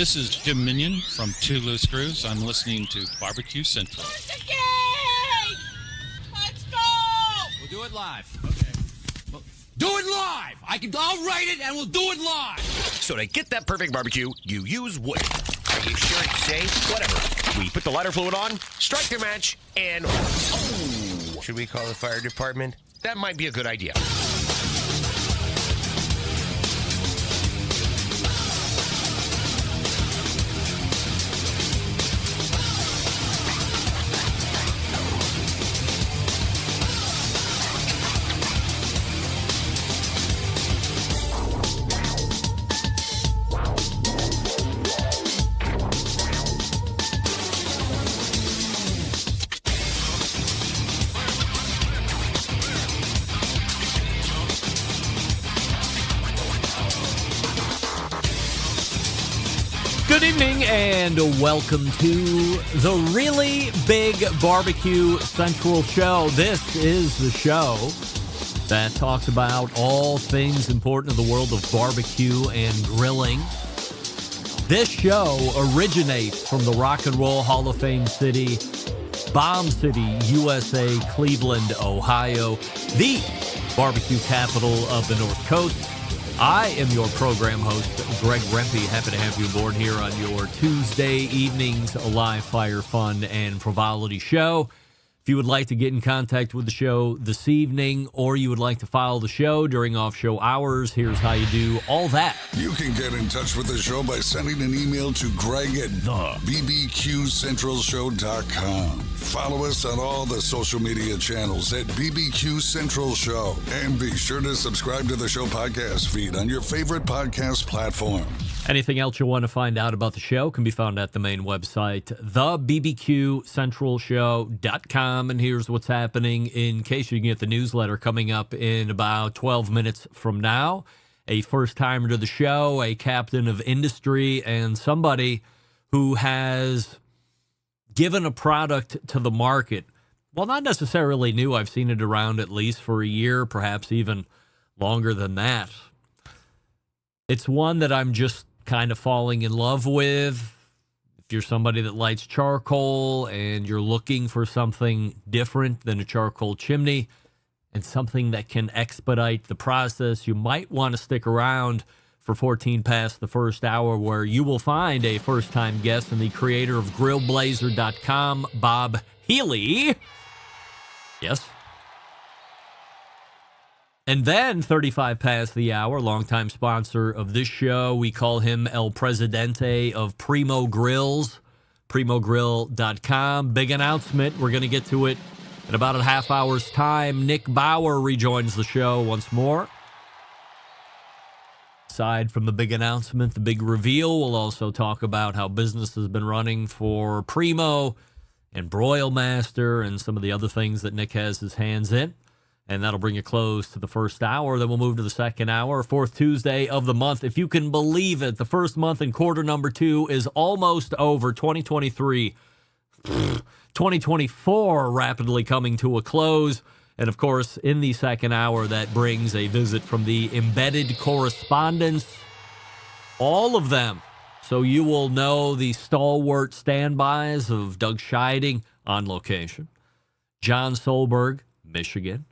This is Jim Minion from Two Loose Screws. I'm listening to Barbecue Central. Let's go! We'll do it live. Okay. Well, do it live! I'll write it and we'll do it live! So to get that perfect barbecue, you use wood. Are you sure it's safe? Whatever. We put the lighter fluid on, strike the match, and... Oh! Should we call the fire department? That might be a good idea. Good evening and welcome to the Really Big Barbecue Central Show. This is the show that talks about all things important in the world of barbecue and grilling. This show originates from the Rock and Roll Hall of Fame city, Bomb City, USA, Cleveland, Ohio, the barbecue capital of the North Coast. I am your program host, Greg Rempe. Happy to have you aboard here on your Tuesday evening's live fire fun and frivolity show. If you would like to get in contact with the show this evening, or you would like to follow the show during off-show hours, here's how you do all that. You can get in touch with the show by sending an email to Greg at BBQCentralShow.com. Follow us on all the social media channels at BBQ Central Show. And be sure to subscribe to the show podcast feed on your favorite podcast platform. Anything else you want to find out about the show can be found at the main website, thebbqcentralshow.com. And here's what's happening in case you can get the newsletter coming up in about 12 minutes from now. A first-timer to the show, a captain of industry, and somebody who has given a product to the market. Well, not necessarily new. I've seen it around at least for a year, perhaps even longer than that. It's one that I'm just kind of falling in love with. If you're somebody that likes charcoal and you're looking for something different than a charcoal chimney and something that can expedite the process, you might want to stick around for 14 past the first hour, where you will find a first-time guest and the creator of GrillBlazer.com, Bob Healey. Yes. And then 35 past the hour, longtime sponsor of this show. We call him El Presidente of Primo Grills, primogrill.com. Big announcement. We're going to get to it in about a half hour's time. Nick Bauer rejoins the show once more. Aside from the big announcement, the big reveal, we'll also talk about how business has been running for Primo and Broil Master and some of the other things that Nick has his hands in. And that'll bring a close to the first hour. Then we'll move to the second hour, fourth Tuesday of the month. If you can believe it, the first month in quarter number 2 is almost over. 2023, 2024 rapidly coming to a close. And, of course, in the second hour, that brings a visit from the embedded correspondents, all of them. So you will know the stalwart standbys of Doug Scheiding on location, John Solberg, Michigan,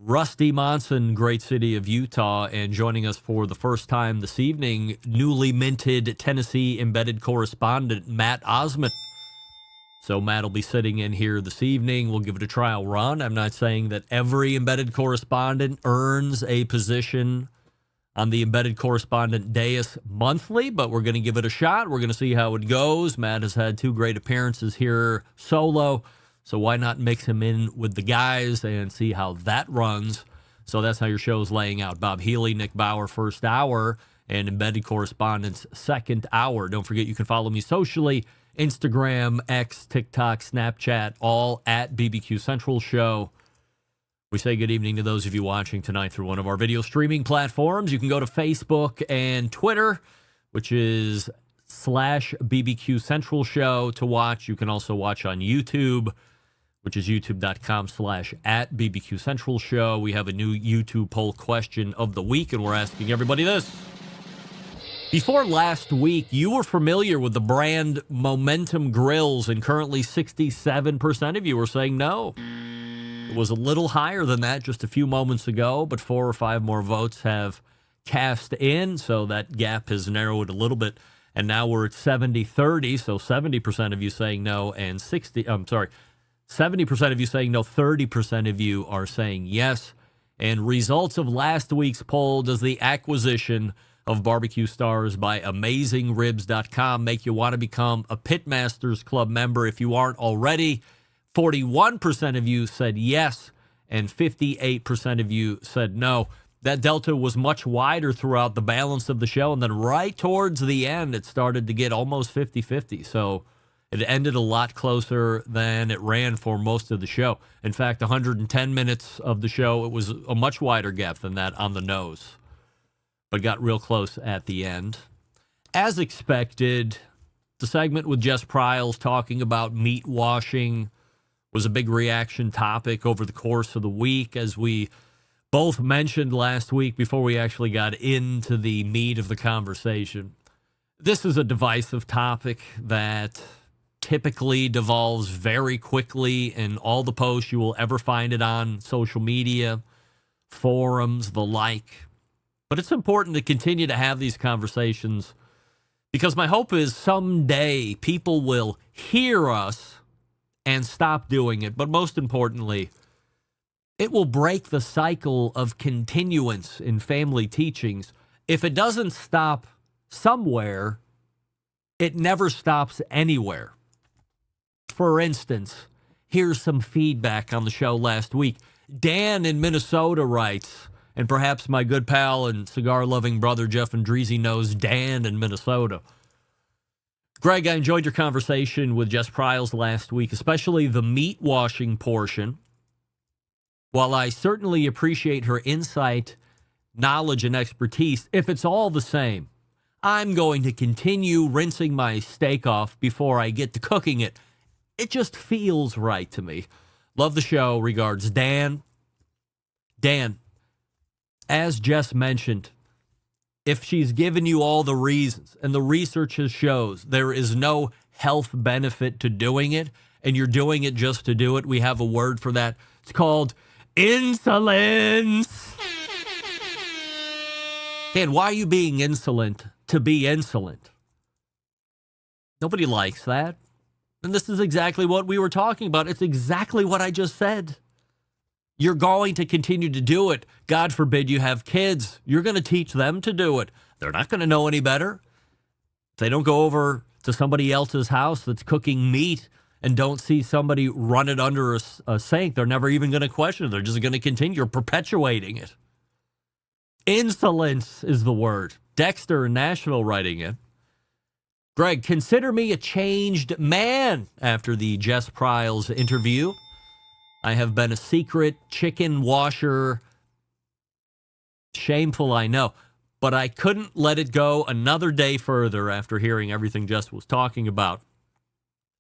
Rusty Monson, great city of Utah, and joining us for the first time this evening, newly minted Tennessee embedded correspondent Matt Osmond. So Matt will be sitting in here this evening. We'll give it a trial run. I'm not saying that every embedded correspondent earns a position on the embedded correspondent dais monthly, but we're going to give it a shot. We're going to see how it goes. Matt has had 2 great appearances here solo, so why not mix him in with the guys and see how that runs? So that's how your show's laying out. Bob Healey, Nick Bauer, first hour, and embedded correspondents, second hour. Don't forget you can follow me socially. Instagram, X, TikTok, Snapchat, all at BBQ Central Show. We say good evening to those of you watching tonight through one of our video streaming platforms. You can go to Facebook and Twitter, which is /BBQ Central Show to watch. You can also watch on YouTube, which is youtube.com/@BBQ Central Show. We have a new YouTube poll question of the week, and we're asking everybody this. Before last week, you were familiar with the brand Momentum Grills, and currently 67% of you were saying no. It was a little higher than that just a few moments ago, but 4 or 5 more votes have cast in, so that gap has narrowed a little bit, and now we're at 70-30, so 70% of you saying no, and 70% of you saying no, 30% of you are saying yes. And results of last week's poll: does the acquisition of barbecue stars by AmazingRibs.com make you want to become a Pitmasters Club member if you aren't already? 41% of you said yes, and 58% of you said no. That delta was much wider throughout the balance of the show, and then right towards the end, it started to get almost 50-50. So it ended a lot closer than it ran for most of the show. In fact, 110 minutes of the show, it was a much wider gap than that on the nose, but got real close at the end. As expected, the segment with Jess Pryles talking about meat washing was a big reaction topic over the course of the week, as we both mentioned last week before we actually got into the meat of the conversation. This is a divisive topic that typically devolves very quickly in all the posts. You will ever find it on social media, forums, the like. But it's important to continue to have these conversations, because my hope is someday people will hear us and stop doing it. But most importantly, it will break the cycle of continuance in family teachings. If it doesn't stop somewhere, it never stops anywhere. For instance, here's some feedback on the show last week. Dan in Minnesota writes, and perhaps my good pal and cigar-loving brother Jeff Andreezy knows Dan in Minnesota. Greg, I enjoyed your conversation with Jess Pryles last week, especially the meat washing portion. While I certainly appreciate her insight, knowledge, and expertise, if it's all the same, I'm going to continue rinsing my steak off before I get to cooking it. It just feels right to me. Love the show. Regards, Dan. Dan, as Jess mentioned, if she's given you all the reasons and the research shows there is no health benefit to doing it, and you're doing it just to do it, we have a word for that. It's called insolence. Dan, why are you being insolent to be insolent? Nobody likes that. And this is exactly what we were talking about. It's exactly what I just said. You're going to continue to do it. God forbid you have kids. You're going to teach them to do it. They're not going to know any better. If they don't go over to somebody else's house that's cooking meat and don't see somebody run it under a sink, they're never even going to question it. They're just going to continue. You're perpetuating it. Insolence is the word. Dexter in Nashville writing it. Greg, consider me a changed man after the Jess Pryles interview. I have been a secret chicken washer. Shameful, I know. But I couldn't let it go another day further after hearing everything Jess was talking about.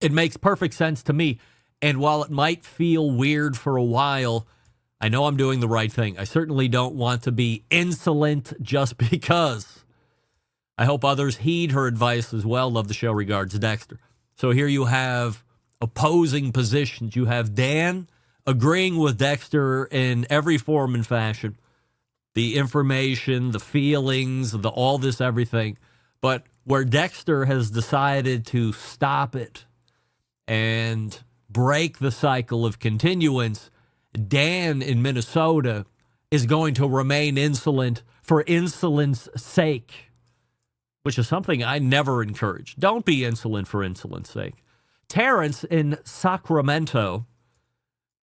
It makes perfect sense to me. And while it might feel weird for a while, I know I'm doing the right thing. I certainly don't want to be insolent just because. I hope others heed her advice as well. Love the show. Regards, Dexter. So here you have opposing positions. You have Dan agreeing with Dexter in every form and fashion. The information, the feelings, all this, everything. But where Dexter has decided to stop it and break the cycle of continuance, Dan in Minnesota is going to remain insolent for insolence sake, which is something I never encourage. Don't be insolent for insolence sake. Terrence in Sacramento.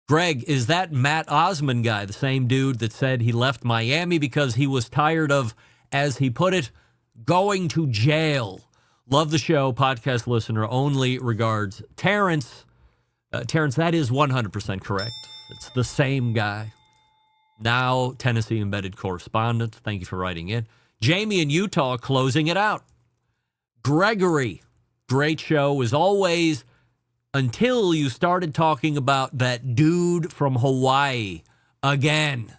Greg, is that Matt Osmond guy the same dude that said he left Miami because he was tired of, as he put it, going to jail? Love the show. Podcast listener only. Regards, Terrence. Terrence, that is 100% correct. It's the same guy. Now Tennessee embedded correspondent. Thank you for writing in. Jamie in Utah closing it out. Gregory, great show as always, until you started talking about that dude from Hawaii again.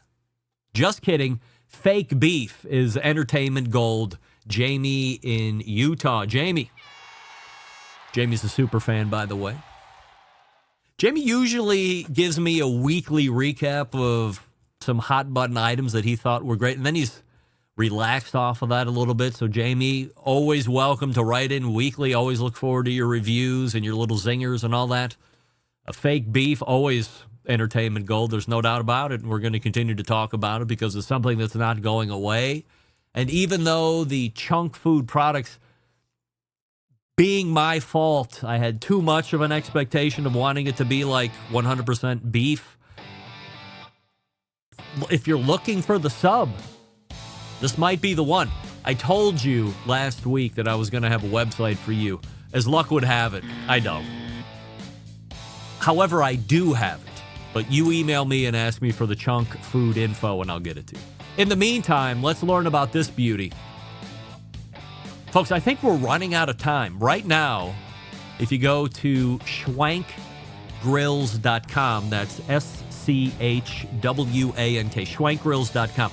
Just kidding. Fake beef is entertainment gold. Jamie in Utah. Jamie's a super fan, by the way. Jamie usually gives me a weekly recap of some hot button items that he thought were great, and then he's relaxed off of that a little bit. So, Jamie, always welcome to write in weekly. Always look forward to your reviews and your little zingers and all that. A fake beef, always entertainment gold. There's no doubt about it, and we're going to continue to talk about it because it's something that's not going away. And even though the chunk food products, being my fault, I had too much of an expectation of wanting it to be like 100% beef. If you're looking for the sub, this might be the one. I told you last week that I was going to have a website for you. As luck would have it, I don't. However, I do have it. But you email me and ask me for the chunk food info, and I'll get it to you. In the meantime, let's learn about this beauty. Folks, I think we're running out of time. Right now, if you go to schwankgrills.com, that's SCHWANK, schwankgrills.com,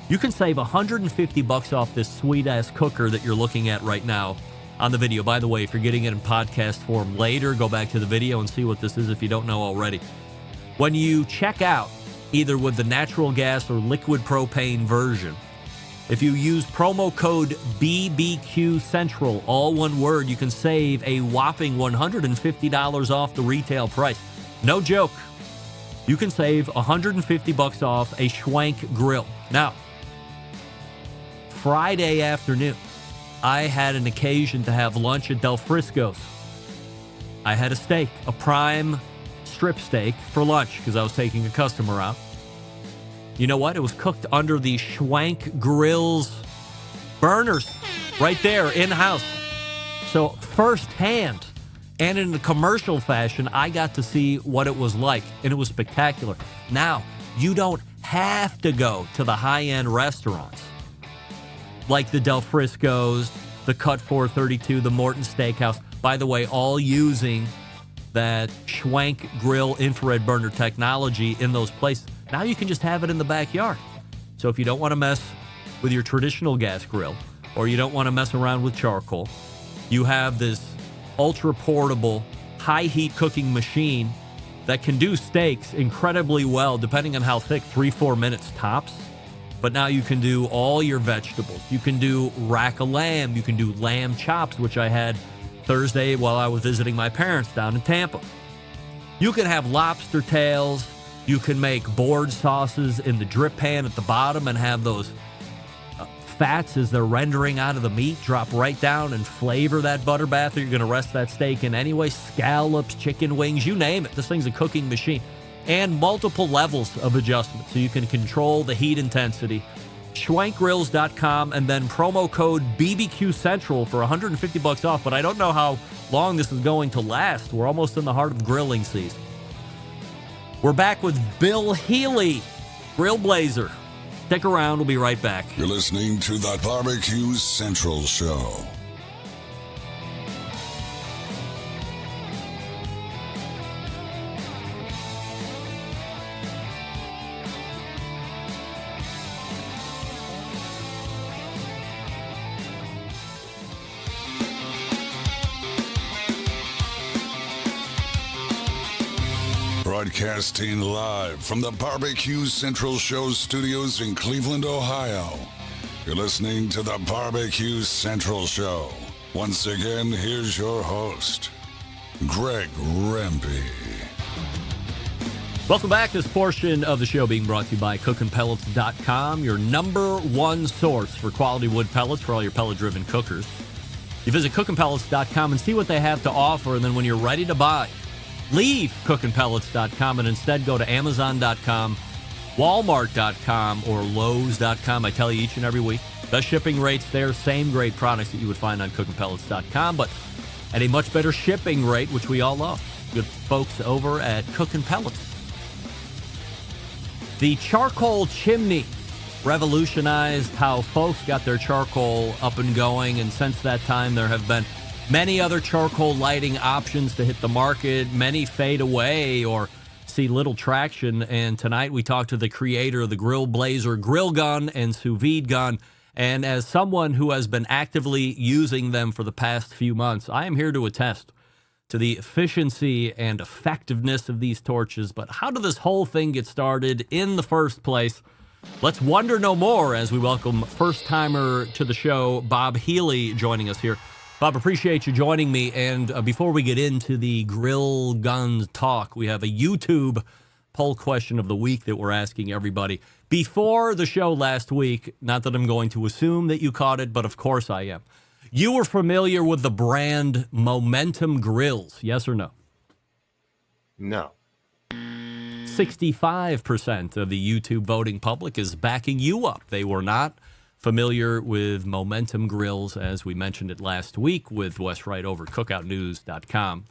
you can save $150 off this sweet-ass cooker that you're looking at right now on the video. By the way, if you're getting it in podcast form later, go back to the video and see what this is if you don't know already. When you check out, either with the natural gas or liquid propane version, if you use promo code BBQ Central, all one word, you can save a whopping $150 off the retail price. No joke. You can save $150 off a Schwank grill. Now, Friday afternoon, I had an occasion to have lunch at Del Frisco's. I had a steak, a prime strip steak for lunch because I was taking a customer out. You know what? It was cooked under the Schwank Grills burners right there in-house. So firsthand and in a commercial fashion, I got to see what it was like, and it was spectacular. Now, you don't have to go to the high-end restaurants like the Del Frisco's, the Cut 432, the Morton Steakhouse. By the way, all using that Schwank Grill infrared burner technology in those places. Now you can just have it in the backyard. So if you don't want to mess with your traditional gas grill, or you don't want to mess around with charcoal, you have this ultra portable, high heat cooking machine that can do steaks incredibly well, depending on how thick, 3-4 minutes tops. But now you can do all your vegetables. You can do rack of lamb. You can do lamb chops, which I had Thursday while I was visiting my parents down in Tampa. You can have lobster tails. You can make board sauces in the drip pan at the bottom and have those fats as they're rendering out of the meat drop right down and flavor that butter bath that you're going to rest that steak in anyway. Scallops, chicken wings, you name it. This thing's a cooking machine. And multiple levels of adjustment so you can control the heat intensity. Schwankgrills.com and then promo code BBQ Central for $150 off. But I don't know how long this is going to last. We're almost in the heart of grilling season. We're back with Bill Healey, Grill Blazer. Stick around. We'll be right back. You're listening to the BBQ Central Show. Broadcasting live from the BBQ Central Show studios in Cleveland, Ohio. You're listening to the BBQ Central Show. Once again, here's your host, Greg Rempe. Welcome back. This portion of the show being brought to you by cookinpellets.com, your number one source for quality wood pellets for all your pellet-driven cookers. You visit cookinpellets.com and see what they have to offer, and then when you're ready to buy, leave cookinpellets.com and instead go to amazon.com, walmart.com, or lowes.com. I tell you each and every week, best shipping rates there, same great products that you would find on cookinpellets.com, but at a much better shipping rate, which we all love. Good folks over at Cookin' Pellets. The charcoal chimney revolutionized how folks got their charcoal up and going, and since that time there have been many other charcoal lighting options to hit the market. Many fade away or see little traction. And tonight we talked to the creator of the Grill Blazer grill gun and sous vide gun And as someone who has been actively using them for the past few months, I am here to attest to the efficiency and effectiveness of these torches. But how did this whole thing get started in the first place? Let's wonder no more as we welcome first-timer to the show, Bob Healey, joining us here. Bob, appreciate you joining me. And before we get into the grill guns talk, we have a YouTube poll question of the week that we're asking everybody. Before the show last week, not that I'm going to assume that you caught it, but of course I am. You were familiar with the brand Momentum Grills, yes or no? No. 65% of the YouTube voting public is backing you up. They were not familiar with Momentum Grills, as we mentioned it last week with Wes Wright over cookoutnews.com.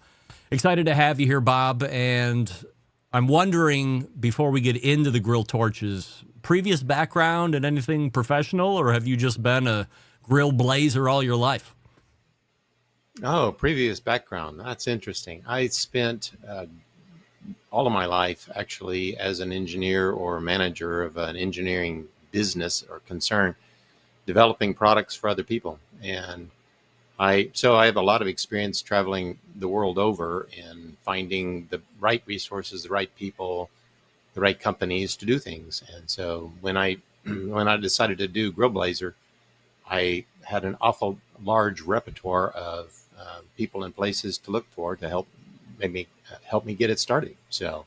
Excited to have you here, Bob, and I'm wondering, before we get into the grill torches, previous background in anything professional, or have you just been a grill blazer all your life? Oh, previous background. That's interesting. I spent all of my life actually as an engineer or manager of an engineering business or concern, developing products for other people. And I have a lot of experience traveling the world over and finding the right resources, the right people, the right companies to do things. And so when I decided to do Grill Blazer, I had an awful large repertoire of people and places to look for to help me get it started. So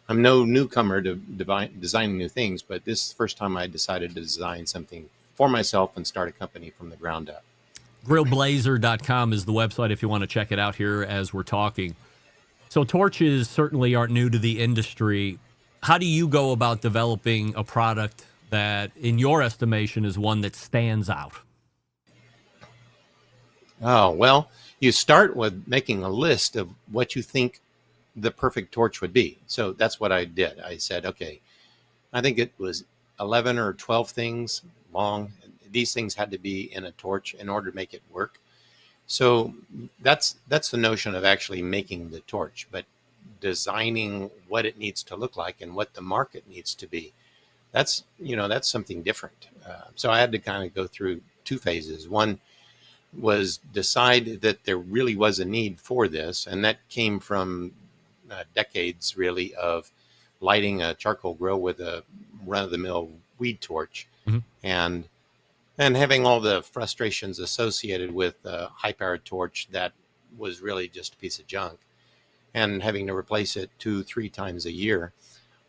I'm no newcomer to designing new things, but this is the first time I decided to design something for myself and start a company from the ground up. Grillblazer.com is the website if you want to check it out here as we're talking. So torches certainly aren't new to the industry. How do you go about developing a product that, in your estimation, is one that stands out? Oh, well, you start with making a list of what you think the perfect torch would be. So that's what I did. I said, okay, I think it was 11 or 12 things long. These things had to be in a torch in order to make it work. So that's the notion of actually making the torch, but designing what it needs to look like and what the market needs to be. That's something different. So I had to kind of go through two phases. One was decide that there really was a need for this, and that came from decades really of lighting a charcoal grill with a run-of-the-mill weed torch, mm-hmm. and having all the frustrations associated with a high-powered torch that was really just a piece of junk, and having to replace it 2-3 times a year.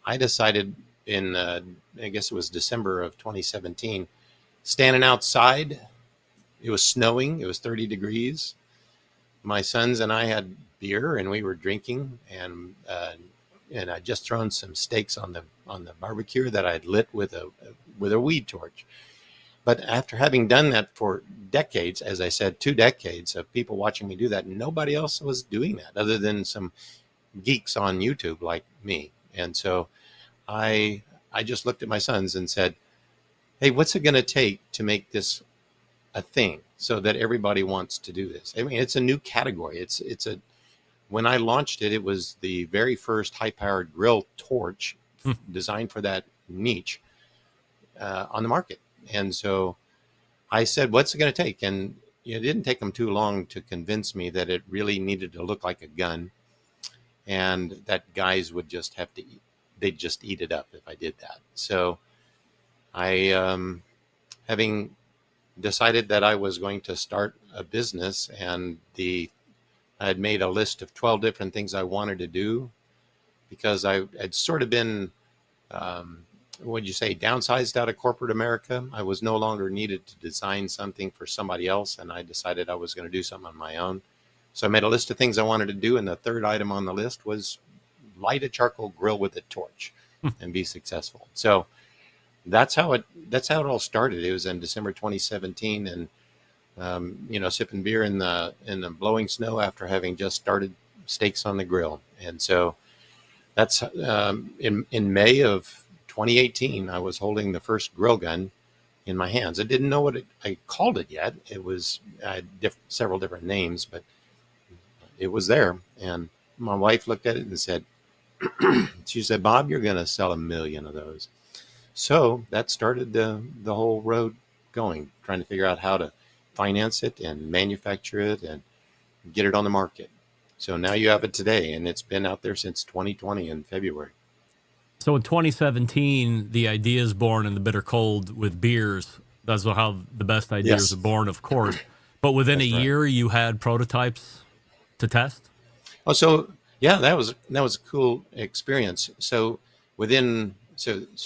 I decided in I guess it was December of 2017, standing outside. It was snowing. It was 30 degrees. My sons and I had beer and we were drinking, and I'd just thrown some steaks on the barbecue that I'd lit with a weed torch. But after having done that for decades, as I said, 2 decades of people watching me do that, nobody else was doing that other than some geeks on YouTube like me. And so I just looked at my sons and said, hey, what's it going to take to make this a thing so that everybody wants to do this? I mean, it's a new category. When I launched it, it was the very first high-powered grill torch designed for that niche on the market. And so I said, what's it going to take? And it didn't take them too long to convince me that it really needed to look like a gun, and that guys would just have to eat. They'd just eat it up if I did that. So I, having decided that I was going to start a business, and I had made a list of 12 different things I wanted to do, because I had sort of been, downsized out of corporate America. I was no longer needed to design something for somebody else, and I decided I was going to do something on my own. So I made a list of things I wanted to do, and the third item on the list was light a charcoal grill with a torch and be successful. So that's how it all started. It was in December 2017, and sipping beer in the blowing snow after having just started steaks on the grill. And so that's in May of 2018, I was holding the first grill gun in my hands. I didn't know what I called it yet. I had several different names, but it was there. And my wife looked at it and said, she said, Bob, you're going to sell 1 million of those. So that started the whole road going, trying to figure out how to finance it and manufacture it and get it on the market. So now you have it today, and it's been out there since 2020 in February. So in 2017, the idea is born in the bitter cold with beers. That's how the best ideas Yes. are born, of course. But within a That's right. year, you had prototypes to test? Oh, so yeah, that was a cool experience. So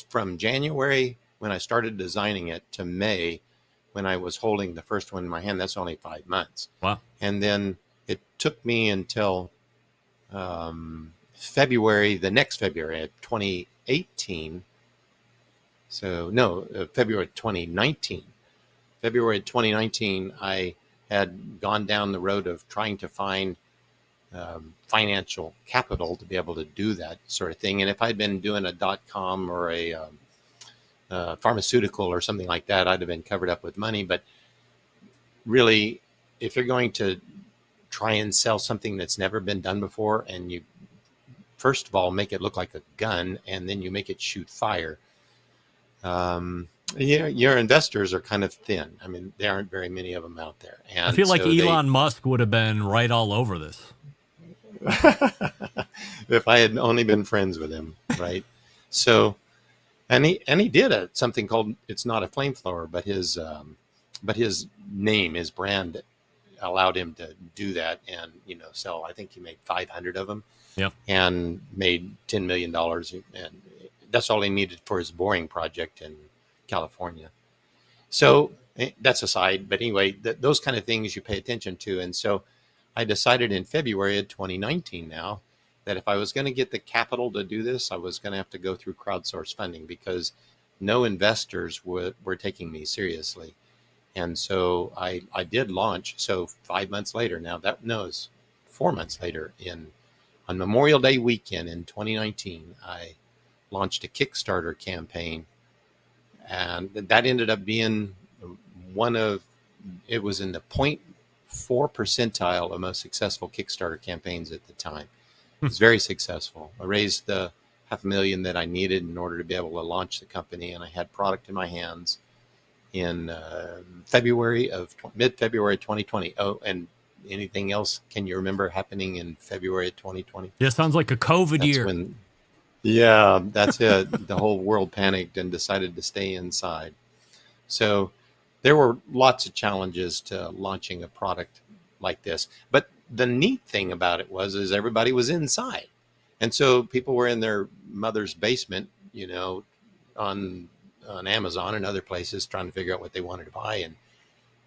from January when I started designing it to May when I was holding the first one in my hand, that's only 5 months. Wow. And then it took me until February, the next February of 2018. So no, February 2019. February 2019, I had gone down the road of trying to find financial capital to be able to do that sort of thing. And if I'd been doing a .com or a pharmaceutical or something like that, I'd have been covered up with money. But really, if you're going to try and sell something that's never been done before, and you first of all make it look like a gun, and then you make it shoot fire, your investors are kind of thin. I mean, there aren't very many of them out there. And I feel like so Elon Musk would have been right all over this. if I had only been friends with him, right? So, and he did something called, it's not a flamethrower, but his name, his brand allowed him to do that and, sell. I think he made 500 of them. Yeah. And made $10 million, and that's all he needed for his boring project in California. So that's aside, but anyway, those kind of things you pay attention to. And so I decided in February of 2019 now that if I was going to get the capital to do this, I was going to have to go through crowdsource funding because no investors were taking me seriously. And so I did launch. So 5 months later, now that knows 4 months later on Memorial Day weekend in 2019, I launched a Kickstarter campaign, and that ended up being it was in the 0.4 percentile of most successful Kickstarter campaigns at the time. It was very successful. I raised the $500,000 that I needed in order to be able to launch the company, and I had product in my hands in mid-February 2020. Oh, and anything else can you remember happening in February of 2020? Yeah, sounds like a COVID year. Yeah, that's it. The whole world panicked and decided to stay inside. So there were lots of challenges to launching a product like this. But the neat thing about it is everybody was inside. And so people were in their mother's basement, on Amazon and other places trying to figure out what they wanted to buy. And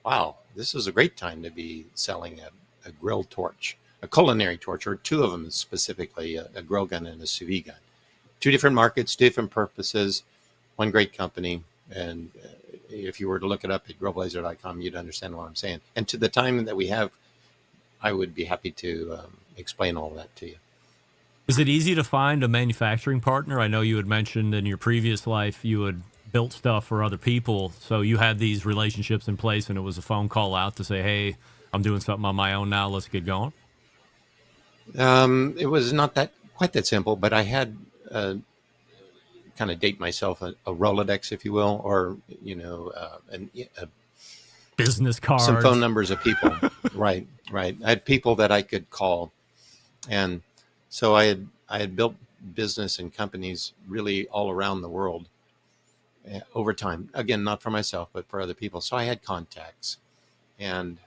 wow, this is a great time to be selling a grill torch, a culinary torch, or two of them specifically, a grill gun and a sous vide gun. Two different markets, different purposes, one great company. And if you were to look it up at grillblazer.com, you'd understand what I'm saying. And to the time that we have, I would be happy to explain all that to you. Is it easy to find a manufacturing partner? I know you had mentioned in your previous life you had built stuff for other people, so you had these relationships in place, and it was a phone call out to say, hey, I'm doing something on my own now, let's get going? It was not quite that simple, but I had kind of date myself a Rolodex, if you will, or a business cards, some phone numbers of people. right I had people that I could call, and so I had built business and companies really all around the world over time, again, not for myself but for other people. So I had contacts, and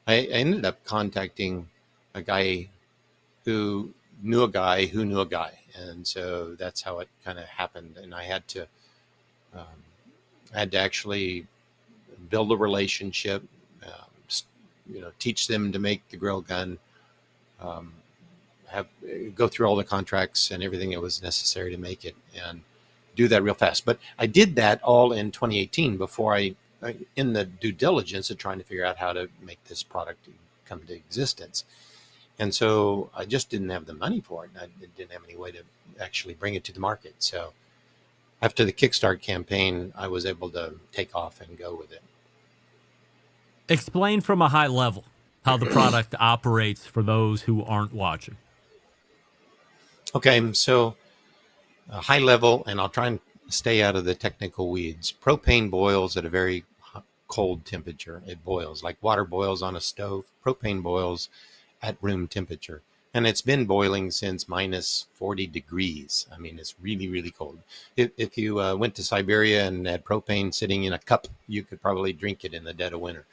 I ended up contacting a guy who knew a guy who knew a guy. And so that's how it kind of happened. And I had to actually build a relationship, teach them to make the grill gun, go through all the contracts and everything that was necessary to make it, and do that real fast. But I did that all in 2018 before in the due diligence of trying to figure out how to make this product come to existence. And so I just didn't have the money for it. I didn't have any way to actually bring it to the market. So after the Kickstart campaign, I was able to take off and go with it. Explain from a high level how the product operates for those who aren't watching. Okay, so a high level, and I'll try and stay out of the technical weeds. Propane boils at a very cold temperature. It boils like water boils on a stove. Propane boils at room temperature. And it's been boiling since minus 40 degrees. I mean, it's really, really cold. If you went to Siberia and had propane sitting in a cup, you could probably drink it in the dead of winter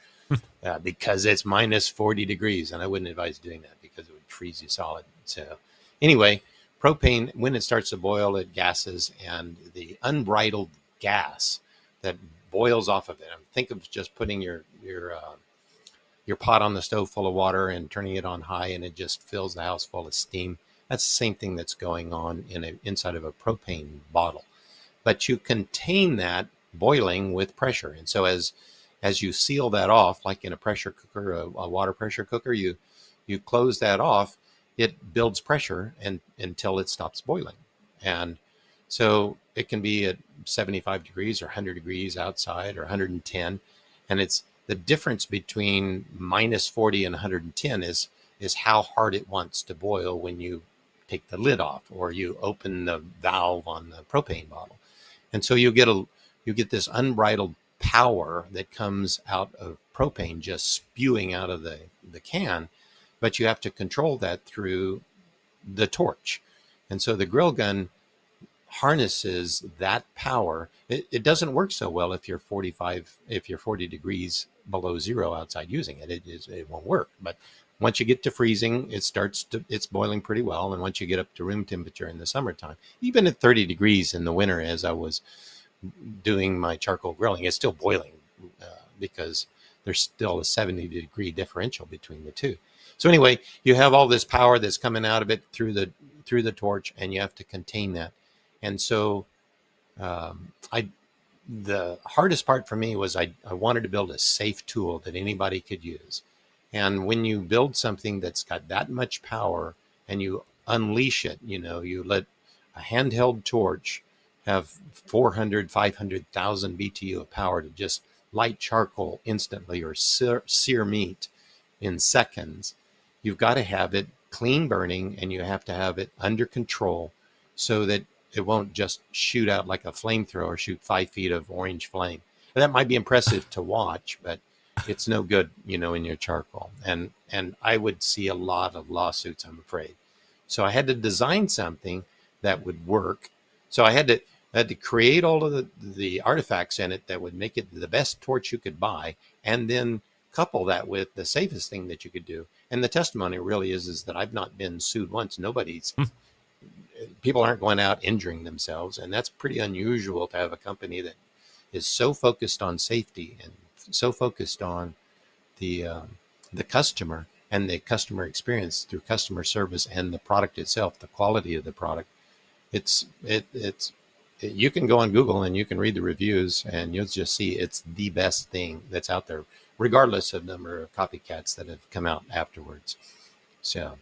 because it's minus 40 degrees. And I wouldn't advise doing that because it would freeze you solid. So anyway, propane, when it starts to boil, it gases, and the unbridled gas that boils off of it. Think of just putting your pot on the stove full of water and turning it on high, and it just fills the house full of steam. That's the same thing that's going on inside of a propane bottle. But you contain that boiling with pressure. And so as you seal that off, like in a pressure cooker, a water pressure cooker, you close that off, it builds pressure until it stops boiling. And so it can be at 75 degrees or 100 degrees outside or 110. And it's the difference between minus 40 and 110 is how hard it wants to boil when you take the lid off or you open the valve on the propane bottle. And so you get this unbridled power that comes out of propane just spewing out of the can, but you have to control that through the torch. And so the grill gun harnesses that power. It doesn't work so well if you're 40 degrees below zero outside using it. It won't work. But once you get to freezing, it's boiling pretty well. And once you get up to room temperature in the summertime, even at 30 degrees in the winter, as I was doing my charcoal grilling, it's still boiling because there's still a 70 degree differential between the two. So anyway, you have all this power that's coming out of it through the torch, and you have to contain that. And so the hardest part for me was I wanted to build a safe tool that anybody could use. And when you build something that's got that much power and you unleash it, you let a handheld torch have 400, 500,000 BTU of power to just light charcoal instantly or sear meat in seconds. You've got to have it clean burning, and you have to have it under control so that it won't just shoot out like a flamethrower, shoot 5 feet of orange flame. And that might be impressive to watch, but it's no good, in your charcoal. And I would see a lot of lawsuits, I'm afraid. So I had to design something that would work. So I had to create all of the artifacts in it that would make it the best torch you could buy, and then couple that with the safest thing that you could do. And the testimony really is that I've not been sued once. People aren't going out injuring themselves. And that's pretty unusual to have a company that is so focused on safety and so focused on the customer and the customer experience through customer service and the product itself, the quality of the product. You can go on Google and you can read the reviews, and you'll just see it's the best thing that's out there, regardless of the number of copycats that have come out afterwards. So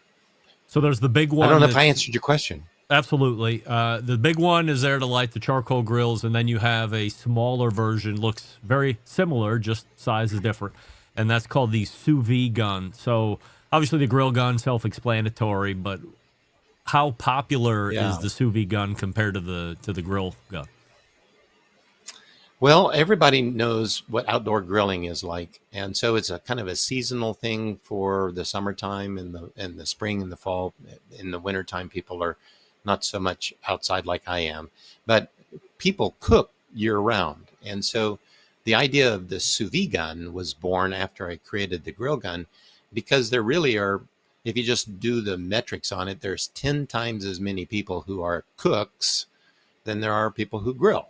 there's the big one. I don't know if I answered your question. Absolutely. The big one is there to light the charcoal grills, and then you have a smaller version, looks very similar, just size is different, and that's called the sous vide gun. So obviously the grill gun, self-explanatory, but how popular is the sous vide gun compared to the grill gun? Well, everybody knows what outdoor grilling is like, and so it's a kind of a seasonal thing for the summertime and the spring and the fall. In the wintertime, people are not so much outside like I am, but people cook year round. And so the idea of the sous vide gun was born after I created the grill gun, because there really are, if you just do the metrics on it, there's 10 times as many people who are cooks than there are people who grill.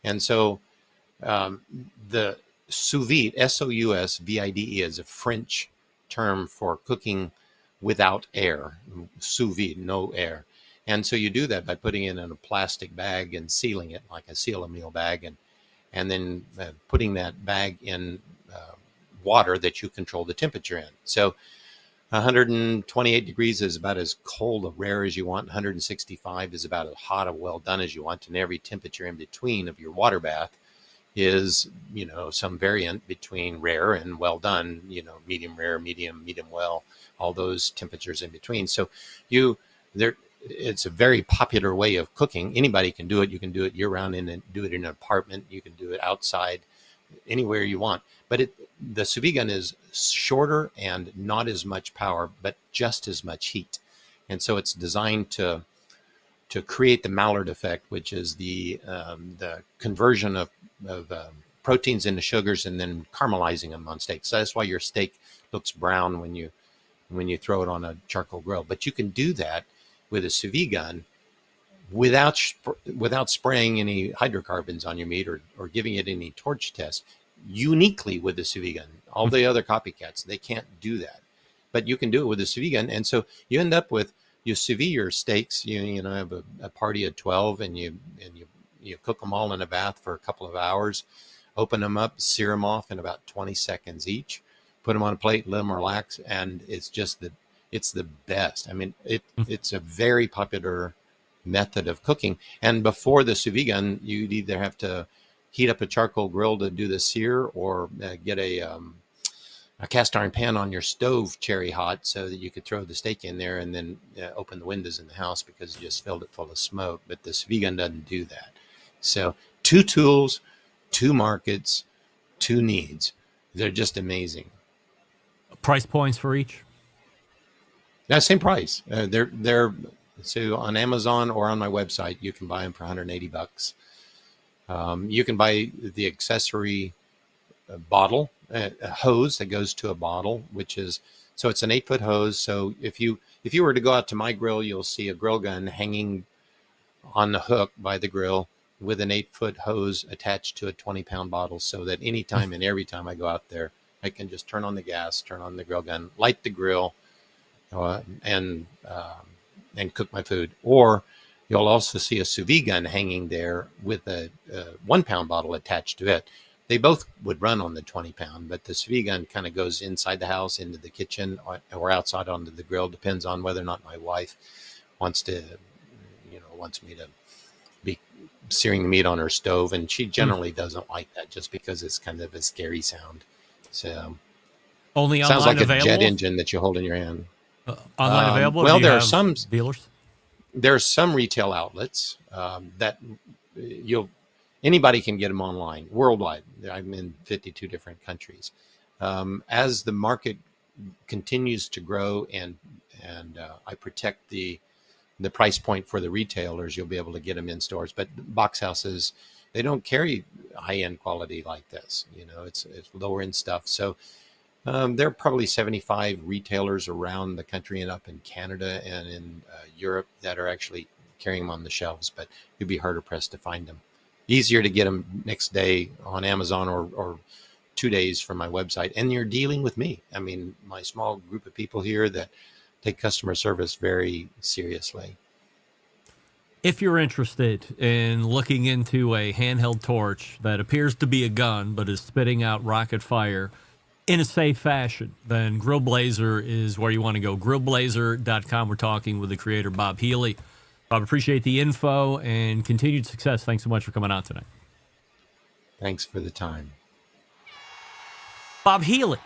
And so the sous vide, S-O-U-S-V-I-D-E, is a French term for cooking without air, sous vide, no air. And so you do that by putting it in a plastic bag and sealing it like a seal a meal bag, and then putting that bag in water that you control the temperature in. So 128 degrees is about as cold or rare as you want. 165 is about as hot or well done as you want. And every temperature in between of your water bath is, some variant between rare and well done, medium rare, medium well, all those temperatures in between. So it's a very popular way of cooking. Anybody can do it. You can do it year round and do it in an apartment. You can do it outside, anywhere you want. But the sous vide gun is shorter and not as much power, but just as much heat. And so it's designed to create the Maillard effect, which is the conversion of proteins into sugars and then caramelizing them on steak. So that's why your steak looks brown when you throw it on a charcoal grill. But you can do that with a sous vide gun without spraying any hydrocarbons on your meat or giving it any torch test. Uniquely with the sous vide gun, all the other copycats, they can't do that, but you can do it with a sous vide gun. And so you end up with, you sous vide your steaks. You have a party of 12, and you cook them all in a bath for a couple of hours. Open them up, sear them off in about 20 seconds each. Put them on a plate, let them relax, and it's the best. I mean, it's a very popular method of cooking. And before the sous vide gun, you'd either have to heat up a charcoal grill to do the sear, or get a cast iron pan on your stove cherry hot so that you could throw the steak in there and then open the windows in the house because you just filled it full of smoke. But the sous vide gun doesn't do that. So 2 tools, 2 markets, 2 needs. They're just amazing. Price points for each? Yeah, same price. They're so on Amazon or on my website, you can buy them for $180. You can buy the accessory bottle, a hose that goes to a bottle, so it's an 8-foot hose. So if you were to go out to my grill, you'll see a grill gun hanging on the hook by the grill with an 8-foot hose attached to a 20-pound bottle, so that anytime and every time I go out there, I can just turn on the gas, turn on the grill gun, light the grill, and cook my food. Or you'll also see a sous vide gun hanging there with a 1-pound bottle attached to it. They both would run on the 20-pound, but the sous vide gun kind of goes inside the house, into the kitchen, or outside onto the grill. Depends on whether or not my wife wants me to be searing the meat on her stove, and she generally doesn't like that, just because it's kind of a scary sound. So only it sounds online like available? a jet engine that you hold in your hand. Online available? Well, there are some dealers. There are some retail outlets that anybody can get them online worldwide. I'm in 52 different countries. As the market continues to grow and I protect the price point for the retailers, you'll be able to get them in stores. But box houses, they don't carry high-end quality like this. It's lower-end stuff. So there are probably 75 retailers around the country and up in Canada and in Europe that are actually carrying them on the shelves, but you'd be harder pressed to find them. Easier to get them next day on Amazon or 2 days from my website. And you're dealing with me. I mean, my small group of people here that take customer service very seriously. If you're interested in looking into a handheld torch that appears to be a gun but is spitting out rocket fire in a safe fashion, then Grill Blazer is where you want to go. Grillblazer.com. We're talking with the creator, Bob Healey. Bob, appreciate the info and continued success. Thanks so much for coming on tonight. Thanks for the time. Bob Healey.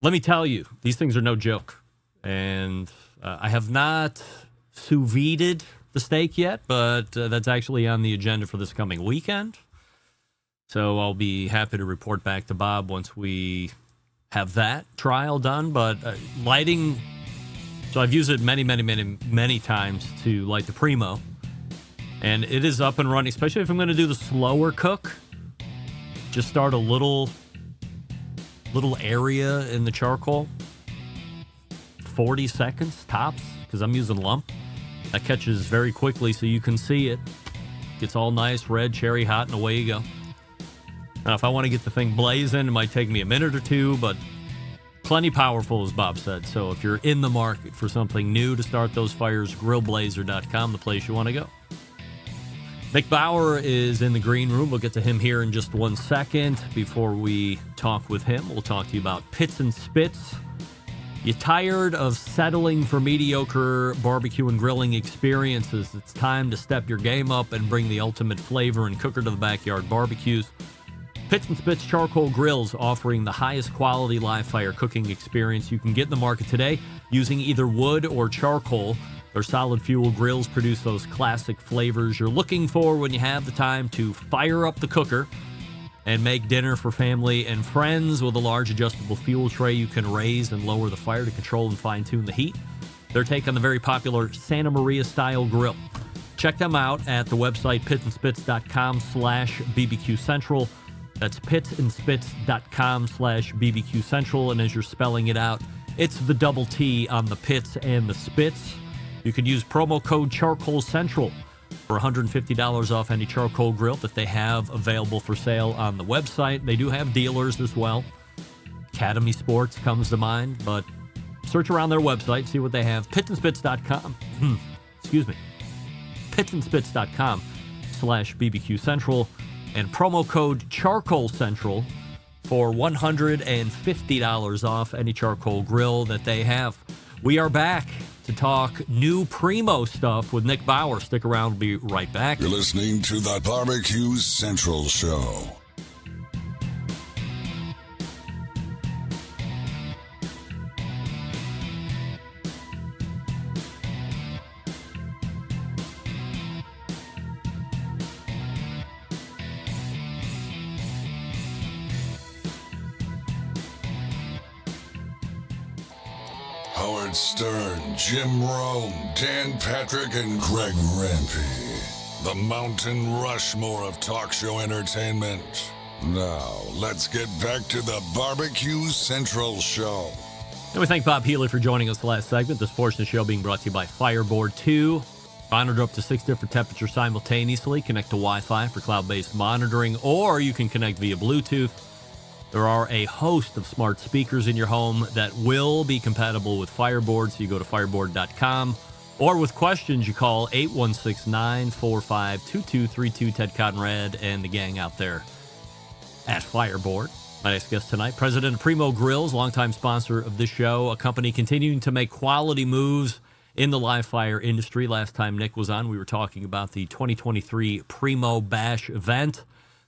Let me tell you, these things are no joke. And I have not sous vide'd the steak yet, but that's actually on the agenda for this coming weekend. So I'll be happy to report back to Bob once we have that trial done. But lighting, so I've used it many times to light the Primo. And it is up and running, especially if I'm going to do the slower cook. Just start a little area in the charcoal. 40 seconds tops, because I'm using lump. That catches very quickly so you can see it. Gets all nice, red, cherry hot, and away you go. Now, if I want to get the thing blazing, it might take me a minute or two, but plenty powerful, as Bob said. So if you're in the market for something new to start those fires, grillblazer.com, the place you want to go. Nick Bauer is in the green room. We'll get to him here in just 1 second. Before we talk with him, we'll talk to you about Pits and Spits. You tired of settling for mediocre barbecue and grilling experiences? It's time to step your game up and bring the ultimate flavor and cooker to the backyard barbecues. Pits and Spits Charcoal Grills, offering the highest quality live fire cooking experience you can get in the market today, using either wood or charcoal. Their solid fuel grills produce those classic flavors you're looking for when you have the time to fire up the cooker and make dinner for family and friends. With a large adjustable fuel tray, you can raise and lower the fire to control and fine-tune the heat. Their take on the very popular Santa Maria-style grill. Check them out at the website pitsandspits.com/BBQ Central. That's pitsandspits.com/BBQ Central. And as you're spelling it out, it's the double T on the pits and the spits. You can use promo code Charcoal Central for $150 off any charcoal grill that they have available for sale on the website. They do have dealers as well. Academy Sports comes to mind, but search around their website, see what they have. Pitsandspits.com. Excuse me. Pitsandspits.com/BBQ Central and promo code Charcoal Central for $150 off any charcoal grill that they have. We are back to talk new Primo stuff with Nick Bauer. Stick around. We'll be right back. You're listening to the Barbecue Central Show. Howard Stern, Jim Rome, Dan Patrick, and Greg Rempe. The Mountain Rushmore of talk show entertainment. Now, let's get back to the Barbecue Central Show. And we thank Bob Healey for joining us last segment. This portion of the show being brought to you by Fireboard 2. Monitor up to 6 different temperatures simultaneously. Connect to Wi-Fi for cloud-based monitoring, or you can connect via Bluetooth. There are a host of smart speakers in your home that will be compatible with Fireboard, so you go to fireboard.com. Or with questions, you call 816-945-2232. Ted Conrad and the gang out there at Fireboard. My next guest tonight, President of Primo Grills, longtime sponsor of this show, a company continuing to make quality moves in the live fire industry. Last time Nick was on, we were talking about the 2023 Primo Bash event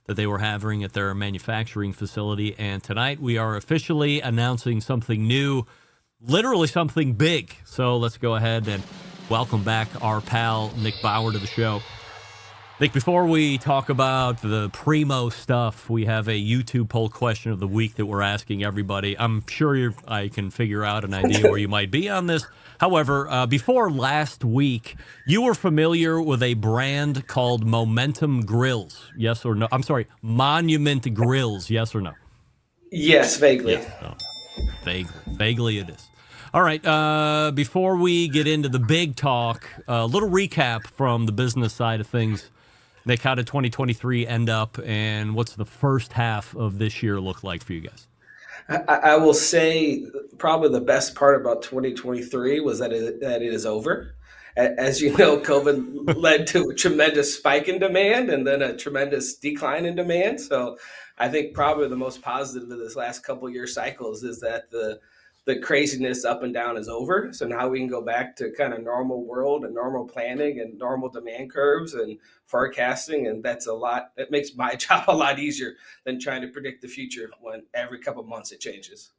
that they were having at their manufacturing facility. And tonight we are officially announcing something new, literally something big. So let's go ahead and welcome back our pal Nick Bauer to the show. Nick, before we talk about the Primo stuff, we have a YouTube poll question of the week that we're asking everybody. I'm sure I can figure out an idea where you might be on this. However, before last week, you were familiar with a brand called Momentum Grills, yes or no? I'm sorry, Monument Grills, yes or no? Yes, vaguely. Yes, no. Vaguely it is. All right, before we get into the big talk, a little recap from the business side of things. Nick, how did 2023 end up, and what's the first half of this year look like for you guys? I will say probably the best part about 2023 was that it is over. As you know, COVID led to a tremendous spike in demand and then a tremendous decline in demand. So I think probably the most positive of this last couple of year cycles is that the craziness up and down is over. So now we can go back to kind of normal world and normal planning and normal demand curves and forecasting. And that's it makes my job a lot easier than trying to predict the future when every couple of months it changes.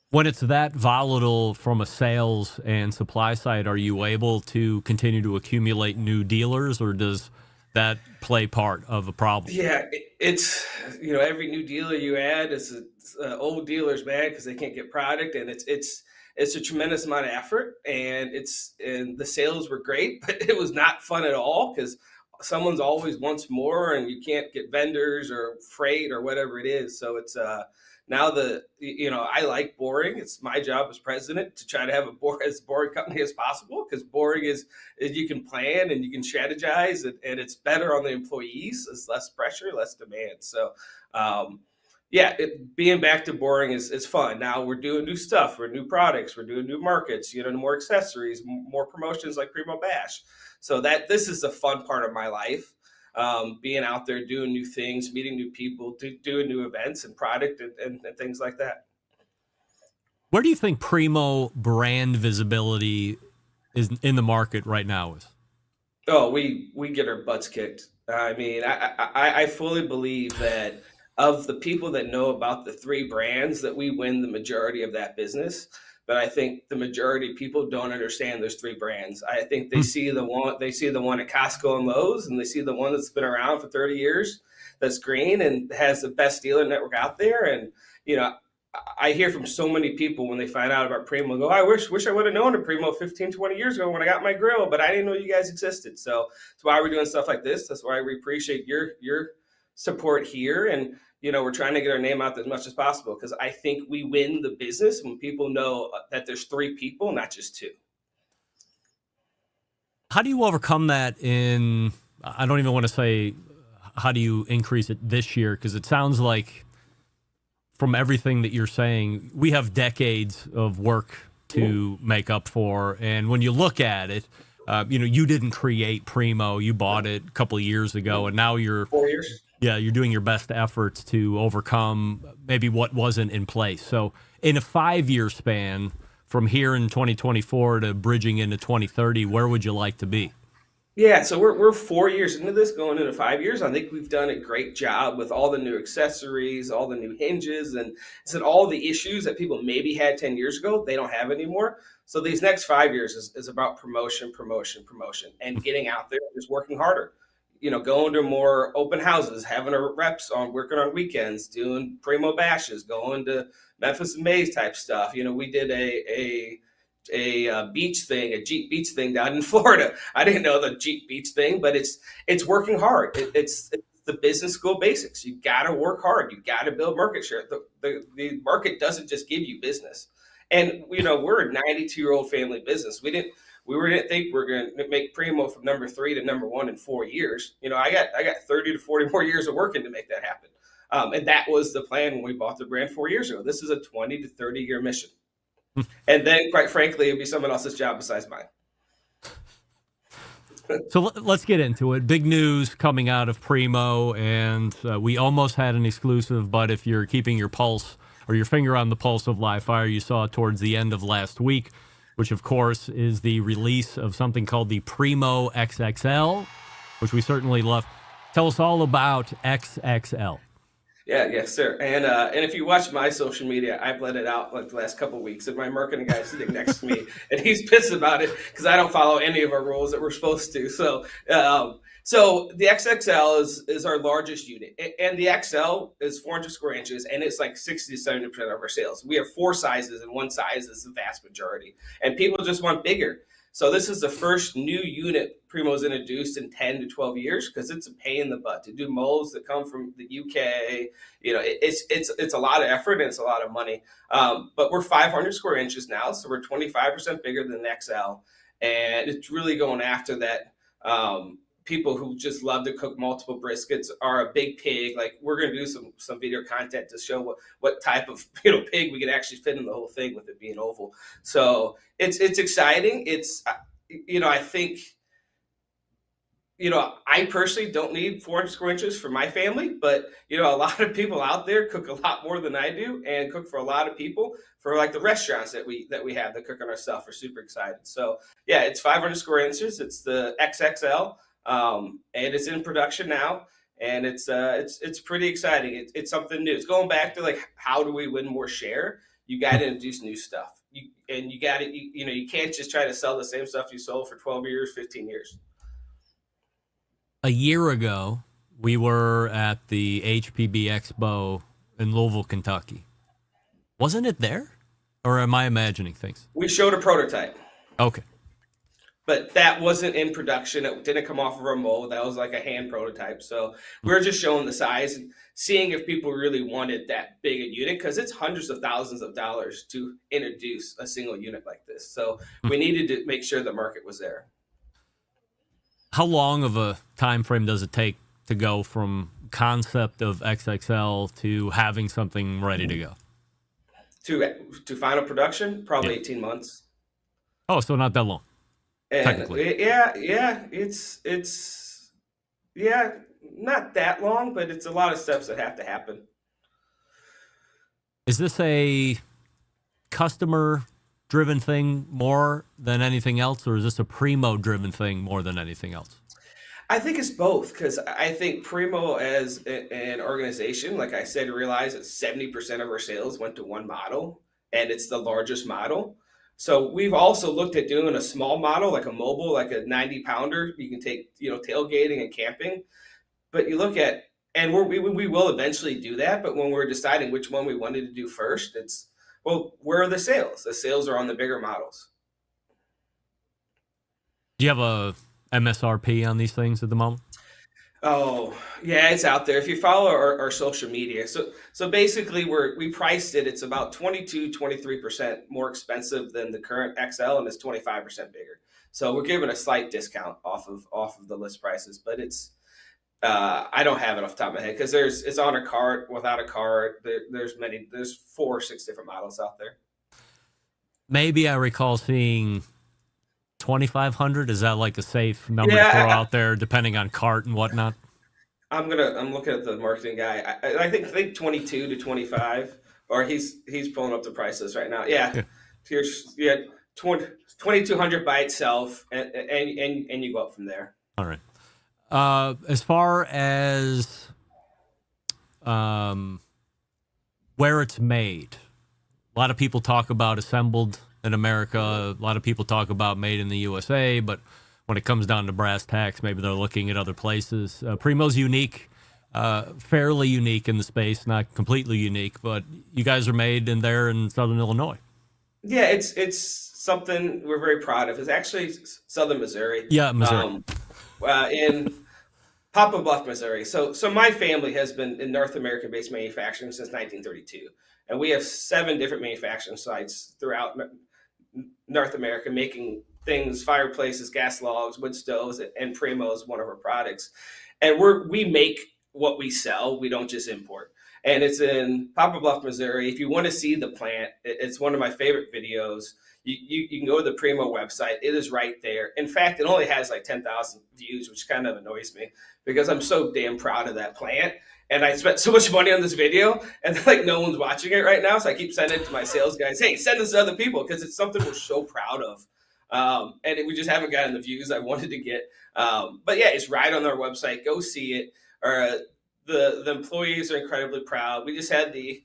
When it's that volatile from a sales and supply side, are you able to continue to accumulate new dealers, or does that play part of a problem? Yeah, it's, every new dealer you add is old dealers mad because they can't get product, and it's a tremendous amount of effort, and the sales were great, but it was not fun at all because someone's always wants more, and you can't get vendors or freight or whatever it is. So it's now I like boring. It's my job as president to try to have as boring company as possible, because boring is you can plan and you can strategize, and it's better on the employees. It's less pressure, less demand. So, being back to boring is fun. Now we're doing new stuff, we're new products, we're doing new markets, more accessories, more promotions like Primo Bash. So this is the fun part of my life. Being out there doing new things, meeting new people, doing new events and product and things like that. Where do you think Primo brand visibility is in the market right now? Oh, we get our butts kicked. I mean, I fully believe that of the people that know about the three brands, that we win the majority of that business. But I think the majority of people don't understand there's three brands. I think they see the one at Costco and Lowe's, and they see the one that's been around for 30 years, that's green and has the best dealer network out there. And I hear from so many people when they find out about Primo, go, I wish I would have known a Primo 15, 20 years ago when I got my grill, but I didn't know you guys existed. So that's why we're doing stuff like this. That's why we appreciate your support here. And, we're trying to get our name out as much as possible, because I think we win the business when people know that there's three people, not just two. How do you overcome that I don't even want to say, how do you increase it this year? Because it sounds like, from everything that you're saying, we have decades of work to make up for. And when you look at it, you didn't create Primo. You bought it a couple of years ago, and now you're 4 years. Yeah, you're doing your best efforts to overcome maybe what wasn't in place. So in a 5-year span, from here in 2024 to bridging into 2030, where would you like to be? Yeah, so we're 4 years into this, going into 5 years. I think we've done a great job with all the new accessories, all the new hinges, and all the issues that people maybe had 10 years ago, they don't have anymore. So these next 5 years is about promotion, and getting out there and just working harder. Going to more open houses, having our reps working on weekends, doing Primo bashes, going to Memphis and Mays type stuff. We did a beach thing, a Jeep beach thing down in Florida. I didn't know the Jeep beach thing, but it's working hard. It's the business school basics. You got to work hard. You got to build market share. The market doesn't just give you business. And we're a 92-year-old family business. We didn't think we're going to make Primo from number 3 to number 1 in 4 years. I got 30 to 40 more years of working to make that happen. And that was the plan when we bought the brand 4 years ago. This is a 20 to 30 year mission. And then, quite frankly, it'd be someone else's job besides mine. So let's get into it. Big news coming out of Primo, and we almost had an exclusive, but if you're keeping your pulse or your finger on the pulse of live fire, you saw towards the end of last week, which, of course, is the release of something called the Primo XXL, which we certainly love. Tell us all about XXL. Yeah, yes, sir. And if you watch my social media, I've let it out like the last couple of weeks, and my marketing guy's sitting next to me, and he's pissed about it because I don't follow any of our rules that we're supposed to. So the XXL is our largest unit, and the XL is 400 square inches, and it's like 60 to 70% of our sales. We have 4 sizes, and one size is the vast majority, and people just want bigger. So this is the first new unit Primo's introduced in 10 to 12 years, because it's a pain in the butt to do molds that come from the UK. It's a lot of effort and it's a lot of money. But we're 500 square inches now, so we're 25% bigger than the XL, and it's really going after that. People who just love to cook multiple briskets, are a big pig. Like, we're going to do some video content to show what type of pig we can actually fit in the whole thing with it being oval. So it's exciting. It's I think I personally don't need 400 square inches for my family, but a lot of people out there cook a lot more than I do, and cook for a lot of people. For like the restaurants that we have that cook on our stuff, are super excited. So yeah, it's 500 square inches. It's the XXL. And it's in production now, and it's pretty exciting. It's something new. It's going back to like, how do we win more share? You got to introduce new stuff. You can't just try to sell the same stuff you sold for 12 years, 15 years. A year ago, we were at the HPB Expo in Louisville, Kentucky. Wasn't it there? Or am I imagining things? We showed a prototype. Okay. But that wasn't in production. It didn't come off of our mold. That was like a hand prototype. So we were just showing the size and seeing if people really wanted that big a unit, because it's hundreds of thousands of dollars to introduce a single unit like this. So we needed to make sure the market was there. How long of a time frame does it take to go from concept of XXL to having something ready to go? To final production, probably 18 months. Oh, so not that long. And it's not that long, but it's a lot of steps that have to happen. Is this a customer-driven thing more than anything else, or is this a Primo-driven thing more than anything else? I think it's both because I think Primo as an organization, like I said, realized that 70% of our sales went to one model and it's the largest model. So we've also looked at doing a small model, like a mobile, like a 90 pounder. You can take, tailgating and camping. But you look at, and we will eventually do that. But when we're deciding which one we wanted to do first, it's, well, where are the sales? The sales are on the bigger models. Do you have a MSRP on these things at the moment? Oh, yeah, it's out there. If you follow our social media. So basically we priced it. It's about 23% more expensive than the current XL and it's 25% bigger. So we're giving a slight discount off of the list prices, but it's I don't have it off the top of my head because it's on a cart, without a cart. There's 4 or 6 different models out there. Maybe I recall seeing 2,500. Is that like a safe number to Yeah, throw out there, depending on cart and whatnot? I'm looking at the marketing guy. I think 22 to 25, or he's pulling up the prices right now. Yeah, Yeah. here's 2,200 by itself, and you go up from there. All right. As far as where it's made, a lot of people talk about assembled in America. A lot of people talk about made in the USA, but when it comes down to brass tacks, maybe they're looking at other places. Primo's unique, fairly unique in the space, not completely unique, but you guys are made in Southern Illinois. Yeah, it's something we're very proud of. It's actually Southern Missouri. Yeah, Missouri. In Poplar Bluff, Missouri. So my family has been in North American-based manufacturing since 1932, and we have 7 different manufacturing sites throughout North America making things, fireplaces, gas logs, wood stoves, and Primo is one of our products. And we make what we sell. We don't just import. And it's in Poplar Bluff, Missouri. If you want to see the plant, it's one of my favorite videos. You can go to the Primo website. It is right there. In fact, it only has like 10,000 views, which kind of annoys me because I'm so damn proud of that plant. And I spent so much money on this video, and like no one's watching it right now. So I keep sending it to my sales guys. Hey, send this to other people because it's something we're so proud of. We just haven't gotten the views I wanted to get. But yeah, it's right on our website. Go see it. The employees are incredibly proud. We just had the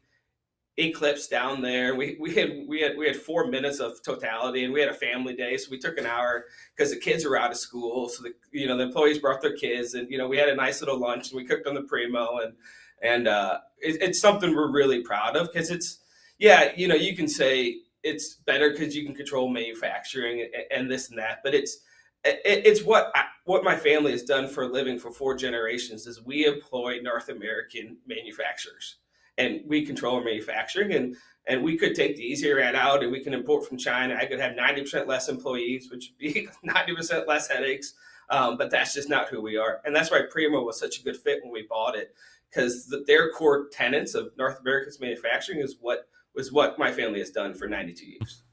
eclipse down there. We had 4 minutes of totality, and we had a family day, so we took an hour because the kids were out of school. So the employees brought their kids, and we had a nice little lunch, and we cooked on the Primo, and it's something we're really proud of because you can say it's better because you can control manufacturing and this and that, but it's what my family has done for a living for 4 generations is we employ North American manufacturers. And we control our manufacturing, and we could take the easier route out, and we can import from China. I could have 90% less employees, which would be 90% less headaches. But that's just not who we are, and that's why Primo was such a good fit when we bought it, because their core tenets of North America's manufacturing was what my family has done for 92 years.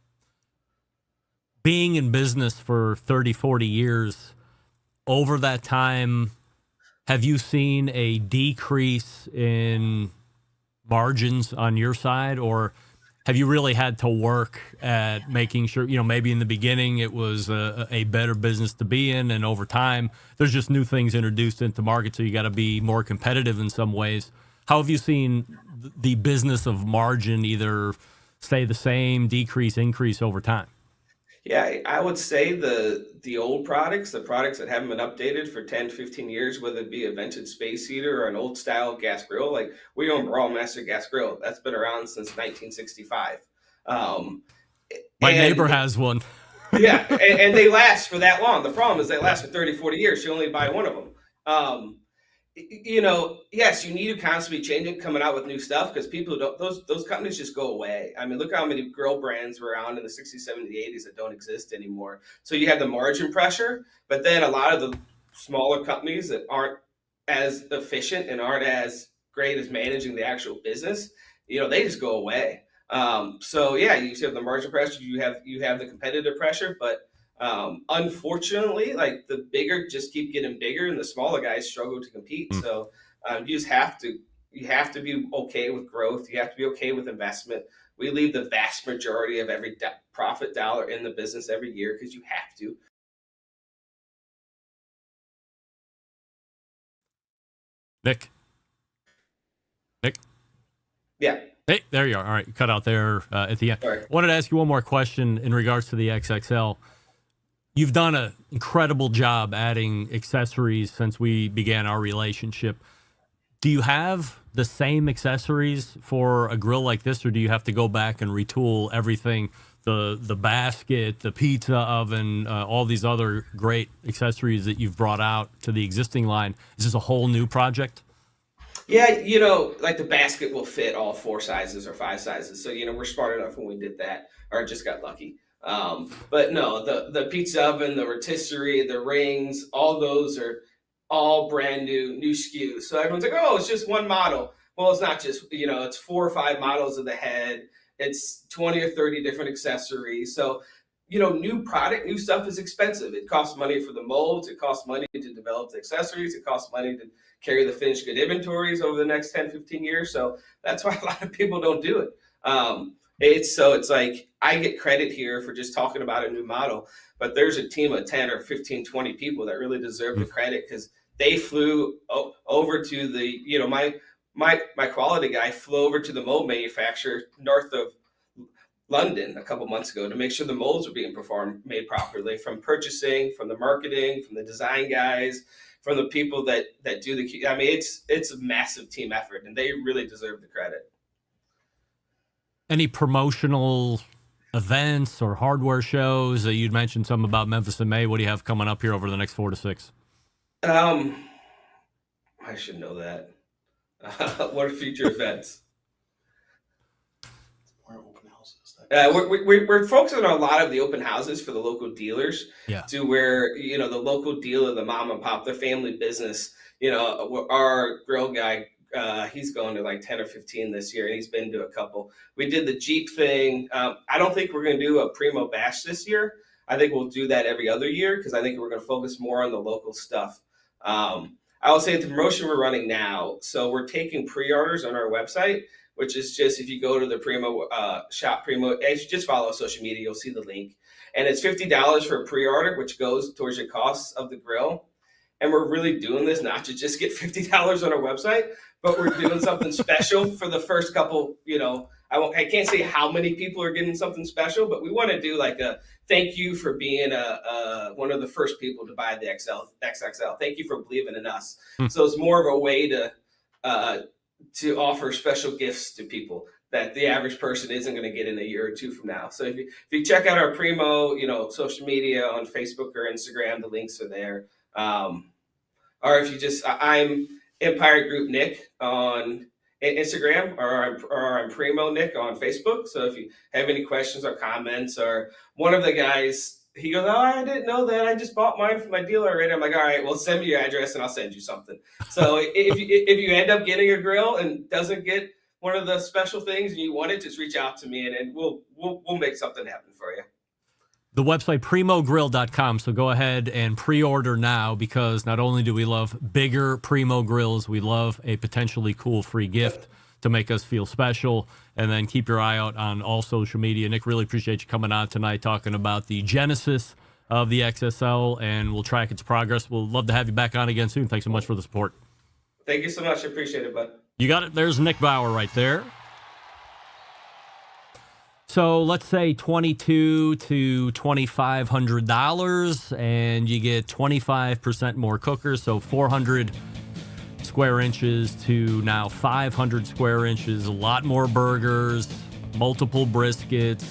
Being in business for 30, 40 years, over that time, have you seen a decrease in margins on your side, or have you really had to work at making sure, maybe in the beginning it was a better business to be in, and over time there's just new things introduced into market, so you got to be more competitive in some ways. How have you seen the business of margin either stay the same, decrease, increase over time? Yeah, I would say the old products, the products that haven't been updated for 10, 15 years, whether it be a vintage space heater or an old style gas grill, like we own Brawl Master Gas Grill. That's been around since 1965. My neighbor has one. Yeah, and they last for that long. The problem is they last for 30, 40 years. You only buy one of them. Yes, you need to constantly change it, coming out with new stuff because people don't, those companies just go away. I mean, look how many grill brands were around in the 60s, 70s, 80s that don't exist anymore. So you have the margin pressure, but then a lot of the smaller companies that aren't as efficient and aren't as great as managing the actual business, they just go away. So yeah, you have the margin pressure, you have the competitive pressure, but unfortunately, like the bigger just keep getting bigger and the smaller guys struggle to compete. So you just have to be okay with growth. You have to be okay with investment. We leave the vast majority of every profit dollar in the business every year because you have to. Nick. Yeah. Hey, there you are. All right, you cut out there at the end. Sorry. I wanted to ask you one more question in regards to the XXL. You've done an incredible job adding accessories since we began our relationship. Do you have the same accessories for a grill like this, or do you have to go back and retool everything? The basket, the pizza oven, all these other great accessories that you've brought out to the existing line. Is this a whole new project? Yeah, like the basket will fit all 4 sizes or 5 sizes. So, we're smart enough when we did that, or just got lucky. But no, the pizza oven, the rotisserie, the rings, all those are all brand new SKUs. So everyone's like, oh, it's just one model. Well, it's not just, it's 4 or 5 models of the head. It's 20 or 30 different accessories. So, new product, new stuff is expensive. It costs money for the molds. It costs money to develop the accessories. It costs money to carry the finished good inventories over the next 10, 15 years. So that's why a lot of people don't do it. It's like I get credit here for just talking about a new model, but there's a team of 10 or 15, 20 people that really deserve the credit because they flew over to the, my quality guy flew over to the mold manufacturer north of London a couple months ago to make sure the molds were being made properly, from purchasing, from the marketing, from the design guys, from the people that do it's a massive team effort, and they really deserve the credit. Any promotional events or hardware shows? You'd mentioned something about Memphis in May. What do you have coming up here over the next 4 to 6? I should know that. What are future events? We're focusing on a lot of the open houses for the local dealers, to where the local dealer, the mom and pop, the family business. Our grill guy, he's going to like 10 or 15 this year, and he's been to a couple. We did the Jeep thing. I don't think we're going to do a Primo bash this year. I think we'll do that every other year because I think we're going to focus more on the local stuff. I will say the promotion we're running now. So we're taking pre-orders on our website, which is just, if you go to the Primo shop, Primo, as you just follow social media, you'll see the link. And it's $50 for a pre-order, which goes towards the costs of the grill. And we're really doing this not to just get $50 on our website, but we're doing something special for the first couple, I can't say how many people are getting something special, but we want to do like a thank you for being one of the first people to buy the XXL. Thank you for believing in us. So it's more of a way to offer special gifts to people that the average person isn't going to get in a year or two from now. So if you check out our Primo, social media on Facebook or Instagram, the links are there. Or if you I'm Empire Group Nick on Instagram, or I'm Primo Nick on Facebook. So if you have any questions or comments, or one of the guys, he goes, oh, I didn't know that. I just bought mine from my dealer already. I'm like, all right, well, send me your address and I'll send you something. So if you end up getting a grill and doesn't get one of the special things and you want it, just reach out to me and we'll make something happen for you. The website, primogrill.com. So go ahead and pre-order now, because not only do we love bigger Primo grills, we love a potentially cool free gift to make us feel special. And then keep your eye out on all social media. Nick, really appreciate you coming on tonight talking about the genesis of the XSL, and we'll track its progress. We'll love to have you back on again soon. Thanks so much for the support. Thank you so much. I appreciate it, bud. You got it. There's Nick Bauer right there. So let's say $2,200 to $2,500, and you get 25% more cookers. So 400 square inches to now 500 square inches. A lot more burgers, multiple briskets,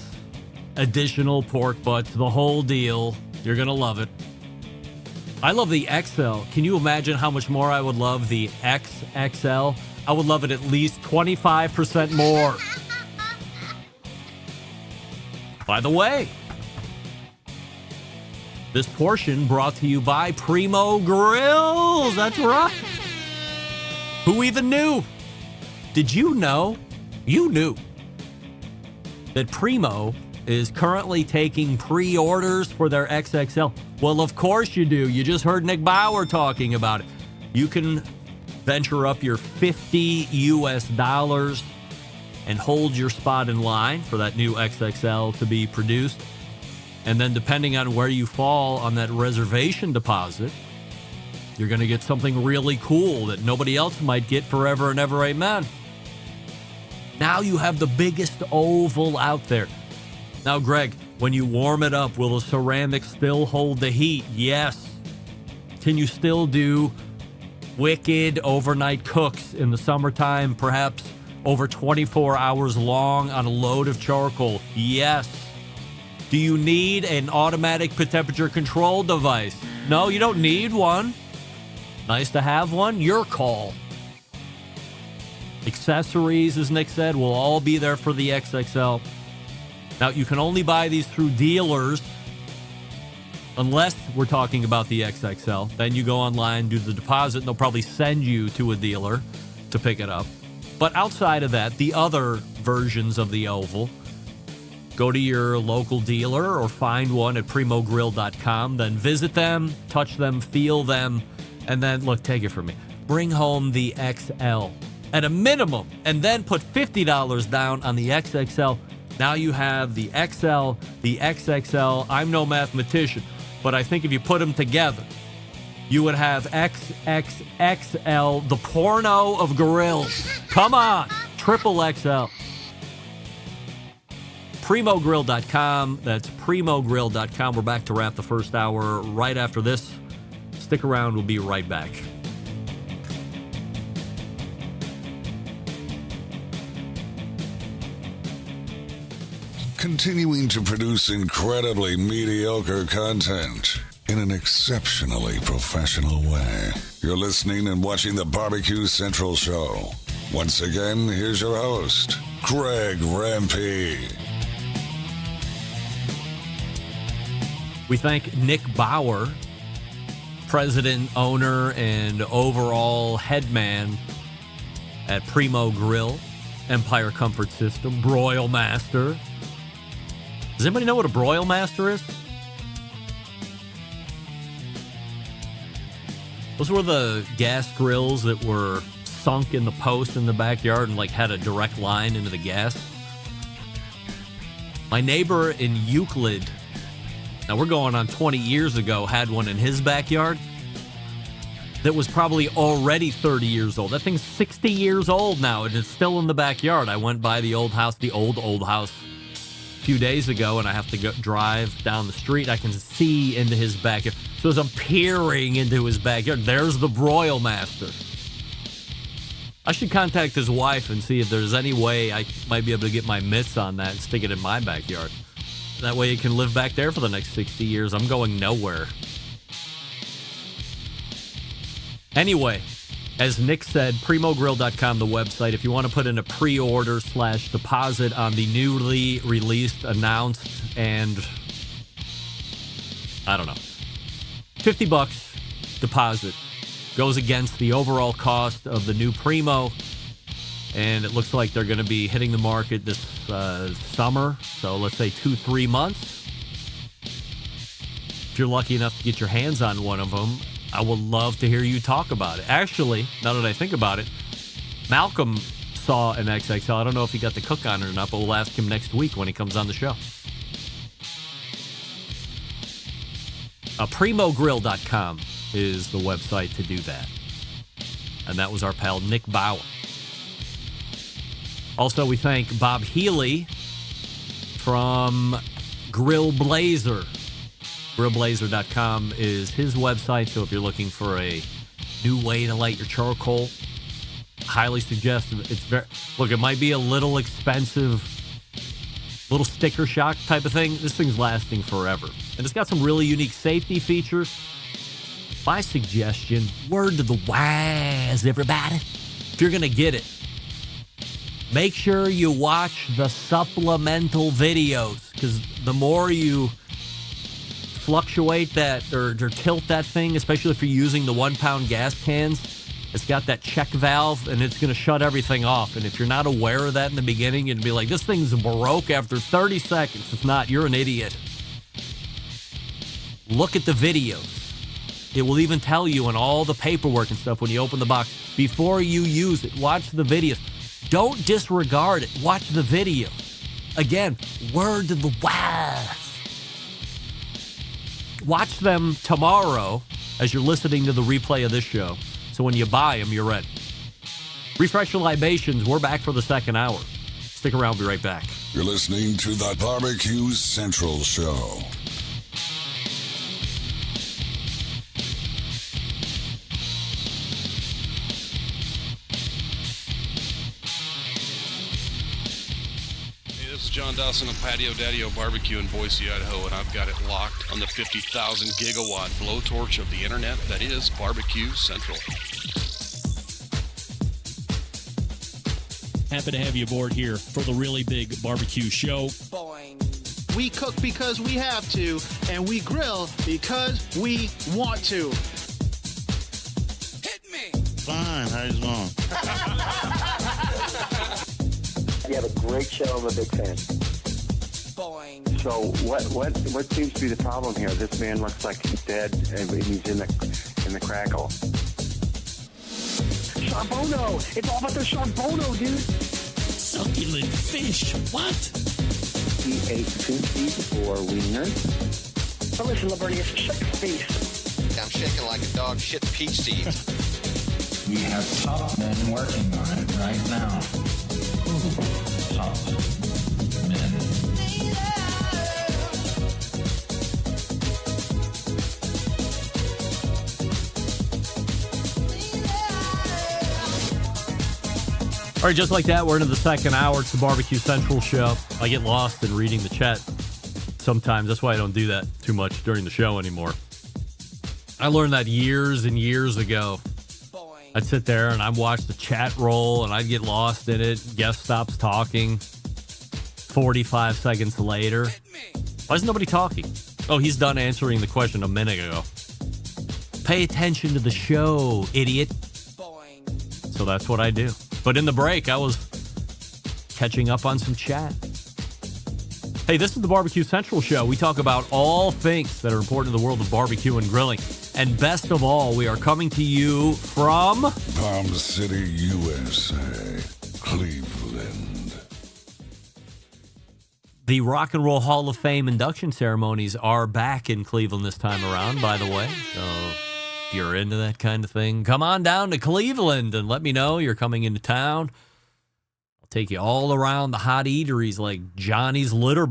additional pork butts, the whole deal. You're going to love it. I love the XL. Can you imagine how much more I would love the XXL? I would love it at least 25% more. By the way, this portion brought to you by Primo Grills. That's right. Who even knew? Did you know? You knew that Primo is currently taking pre-orders for their XXL. Well, of course you do. You just heard Nick Bauer talking about it. You can venture up your $50 US and hold your spot in line for that new XXL to be produced. And then depending on where you fall on that reservation deposit, You're going to get something really cool that nobody else might get forever and ever, amen. Now you have the biggest oval out there. Now, Greg, when you warm it up, will the ceramic still hold the heat? Yes. Can you still do wicked overnight cooks in the summertime, perhaps over 24 hours long on a load of charcoal? Yes. Do you need an automatic temperature control device? No, you don't need one. Nice to have one. Your call. Accessories, as Nick said, will all be there for the XXL. Now, you can only buy these through dealers unless we're talking about the XXL. Then you go online, do the deposit, and they'll probably send you to a dealer to pick it up. But outside of that, the other versions of the oval, go to your local dealer or find one at primogrill.com. Then visit them, touch them, feel them, and then, look, take it from me. Bring home the XL at a minimum, and then put $50 down on the XXL. Now you have the XL, the XXL. I'm no mathematician, but I think if you put them together, you would have XXXL, the porno of grills. Come on, triple XL. Primogrill.com. That's primogrill.com. We're back to wrap the first hour right after this. Stick around. We'll be right back. Continuing to produce incredibly mediocre content in an exceptionally professional way. You're listening and watching the Barbecue Central Show. Once again, here's your host, Greg Rempe. We thank Nick Bauer, president, owner, and overall head man at Primo Grill, Empire Comfort System, Broil Master. Does anybody know what a Broil Master is? Those were the gas grills that were sunk in the post in the backyard and like had a direct line into the gas. My neighbor in Euclid, now we're going on 20 years ago, had one in his backyard that was probably already 30 years old. That thing's 60 years old now, and it's still in the backyard. I went by the old house, the old house, a few days ago, and I have to go drive down the street. I can see into his backyard. So as I'm peering into his backyard, there's the Broil Master. I should contact his wife and see if there's any way I might be able to get my mitts on that and stick it in my backyard. That way it can live back there for the next 60 years. I'm going nowhere. Anyway, as Nick said, primogrill.com, the website. If you want to put in a pre-order / deposit on the newly released, announced, and I don't know, $50 deposit goes against the overall cost of the new Primo, and it looks like they're going to be hitting the market this summer, so let's say 2-3 months. If you're lucky enough to get your hands on one of them, I would love to hear you talk about it. Actually, now that I think about it, Malcolm saw an XXL. I don't know if he got the cook on it or not, but we'll ask him next week when he comes on the show. Primogrill.com is the website to do that. And that was our pal Nick Bauer. Also, we thank Bob Healey from Grill Blazer. Grillblazer.com is his website, so if you're looking for a new way to light your charcoal, highly suggest it. It's very, look, it might be a little expensive, little sticker shock type of thing. This thing's lasting forever. And it's got some really unique safety features. My suggestion, word to the wise, everybody. If you're going to get it, make sure you watch the supplemental videos, because the more you fluctuate that or tilt that thing, especially if you're using the 1-pound gas cans, it's got that check valve and it's going to shut everything off. And if you're not aware of that in the beginning, you'd be like, this thing's broke after 30 seconds. It's not. You're an idiot. Look at the videos. It will even tell you in all the paperwork and stuff when you open the box, before you use it, watch the videos. Don't disregard it. Watch the video. Again, word to the wise. Watch them tomorrow as you're listening to the replay of this show. So when you buy them, you're ready. Refresh your libations. We're back for the second hour. Stick around. We'll be right back. You're listening to the Barbecue Central Show. Hey, this is John Dawson of Patio Daddy-O Barbecue in Boise, Idaho, and I've got it locked on the 50,000 gigawatt blowtorch of the internet that is Barbecue Central. Happy to have you aboard here for the really big barbecue show. We cook because we have to, and we grill because we want to. Hit me. Fine, how's it going? You have a great show. I'm a big fan. Boing. So what seems to be the problem here? This man looks like he's dead, and he's in the crackle. Charbono! It's all about the Charbono, dude! Succulent fish. What? He ate 54 wieners. Oh, listen, Lavernius, shake a feast. I'm shaking like a dog shit peach seeds. We have top men working on it right now. Top men. All right, just like that, we're into the second hour. It's the Barbecue Central show. I get lost in reading the chat sometimes. That's why I don't do that too much during the show anymore. I learned that years and years ago. I'd sit there and I'd watch the chat roll and I'd get lost in it. Guest stops talking. 45 seconds later. Why is nobody talking? Oh, he's done answering the question a minute ago. Pay attention to the show, idiot. So that's what I do. But in the break, I was catching up on some chat. Hey, this is the Barbecue Central show. We talk about all things that are important in the world of barbecue and grilling. And best of all, we are coming to you from Palm City, USA, Cleveland. The Rock and Roll Hall of Fame induction ceremonies are back in Cleveland this time around, by the way. So if you're into that kind of thing, come on down to Cleveland and let me know you're coming into town. I'll take you all around the hot eateries like Johnny's Little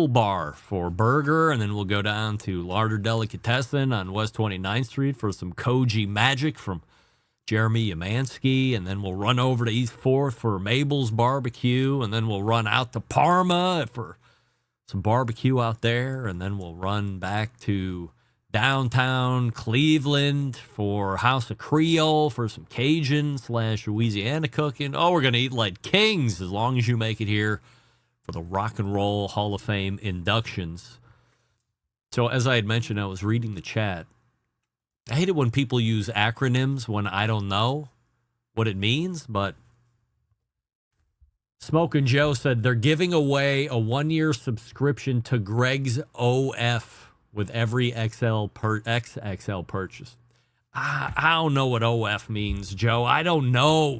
Bar for burger, and then we'll go down to Larder Delicatessen on West 29th Street for some Koji Magic from Jeremy Yamansky, and then we'll run over to East 4th for Mabel's Barbecue, and then we'll run out to Parma for some barbecue out there, and then we'll run back to downtown Cleveland for House of Creole for some Cajun/Louisiana cooking. Oh, we're going to eat like kings as long as you make it here for the Rock and Roll Hall of Fame inductions. So as I had mentioned, I was reading the chat. I hate it when people use acronyms when I don't know what it means, but Smokin' Joe said they're giving away a 1-year subscription to Greg's OF with every XXL purchase. I don't know what OF means, Joe. I don't know.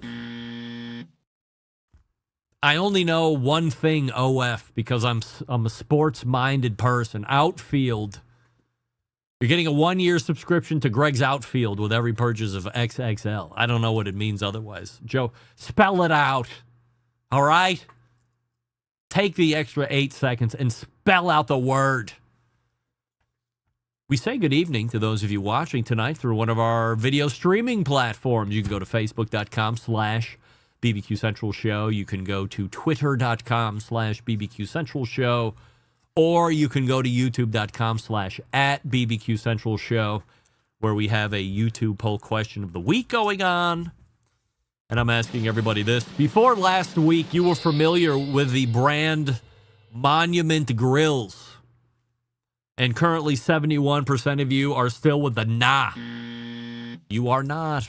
I only know one thing, OF, because I'm a sports-minded person. Outfield. You're getting a 1-year subscription to Greg's Outfield with every purchase of XXL. I don't know what it means otherwise. Joe, spell it out. All right? Take the extra 8 seconds and spell out the word. We say good evening to those of you watching tonight through one of our video streaming platforms. You can go to Facebook.com/BBQ Central Show. You can go to Twitter.com/BBQ Central Show. Or you can go to YouTube.com/@BBQ Central Show, where we have a YouTube poll question of the week going on. And I'm asking everybody this. Before last week, you were familiar with the brand Monument Grills. And currently 71% of you are still with the nah. You are not.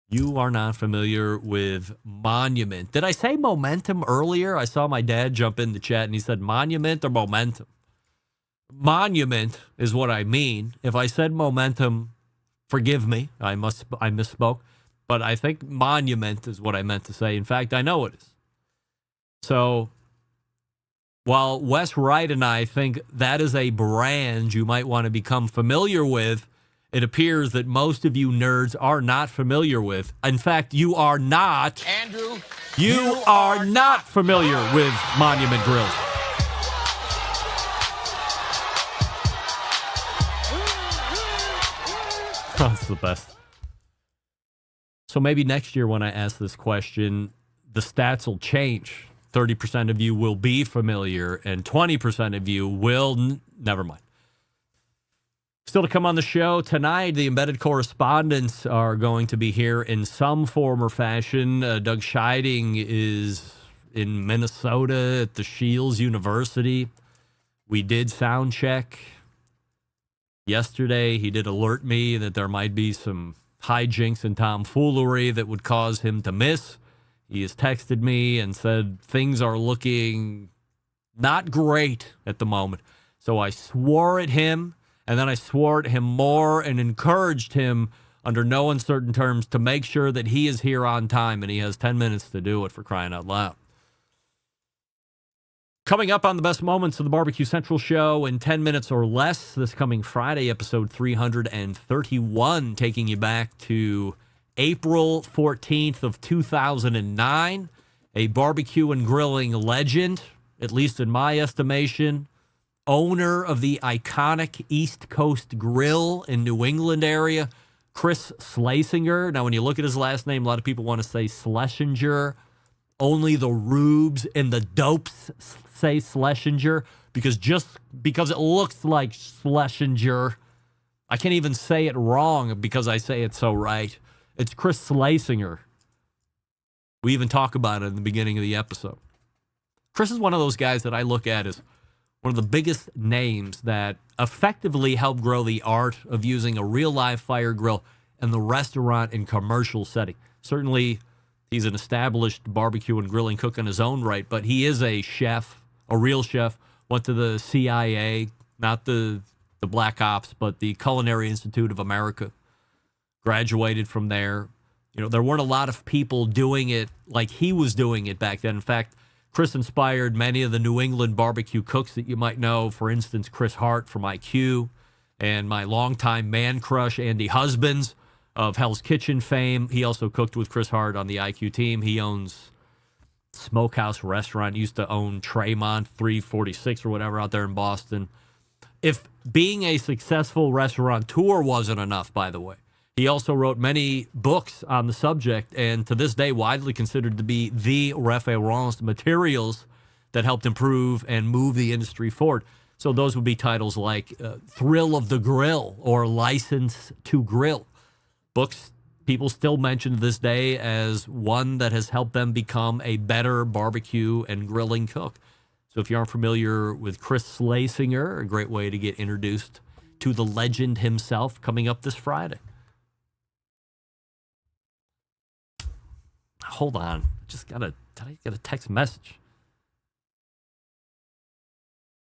You are not familiar with Monument. Did I say Momentum earlier? I saw my dad jump in the chat and he said Monument or Momentum. Monument is what I mean. If I said Momentum, forgive me. I misspoke. But I think Monument is what I meant to say. In fact, I know it is. So while Wes Wright and I think that is a brand you might want to become familiar with, it appears that most of you nerds are not familiar with. In fact, you are not. Andrew, you are not familiar with Monument Grills. That's the best. So maybe next year when I ask this question, the stats will change. 30% of you will be familiar, and 20% of you will never mind. Still to come on the show tonight, the embedded correspondents are going to be here in some form or fashion. Doug Scheiding is in Minnesota at the Shields University. We did sound check yesterday. He did alert me that there might be some hijinks and tomfoolery that would cause him to miss. He has texted me and said things are looking not great at the moment. So I swore at him, and then I swore at him more and encouraged him under no uncertain terms to make sure that he is here on time, and he has 10 minutes to do it, for crying out loud. Coming up on the best moments of the Barbecue Central show in 10 minutes or less this coming Friday, episode 331, taking you back to April 14th of 2009, a barbecue and grilling legend, at least in my estimation, owner of the iconic East Coast Grill in New England area, Chris Schlesinger. Now, when you look at his last name, a lot of people want to say Schlesinger. Only the rubes and the dopes say Schlesinger because it looks like Schlesinger. I can't even say it wrong because I say it so right. It's Chris Schlesinger. We even talk about it in the beginning of the episode. Chris is one of those guys that I look at as one of the biggest names that effectively helped grow the art of using a real live fire grill in the restaurant and commercial setting. Certainly, he's an established barbecue and grilling cook in his own right, but he is a chef, a real chef. Went to the CIA, not the Black Ops, but the Culinary Institute of America. Graduated from there. You know, there weren't a lot of people doing it like he was doing it back then. In fact, Chris inspired many of the New England barbecue cooks that you might know. For instance, Chris Hart from IQ and my longtime man crush, Andy Husbands of Hell's Kitchen fame. He also cooked with Chris Hart on the IQ team. He owns Smokehouse Restaurant, used to own Tremont 346 or whatever out there in Boston. If being a successful restaurateur wasn't enough, by the way, he also wrote many books on the subject, and to this day widely considered to be the reference materials that helped improve and move the industry forward. So those would be titles like Thrill of the Grill or License to Grill. Books people still mention to this day as one that has helped them become a better barbecue and grilling cook. So if you aren't familiar with Chris Schlesinger, a great way to get introduced to the legend himself, coming up this Friday. Hold on. Did I get a text message?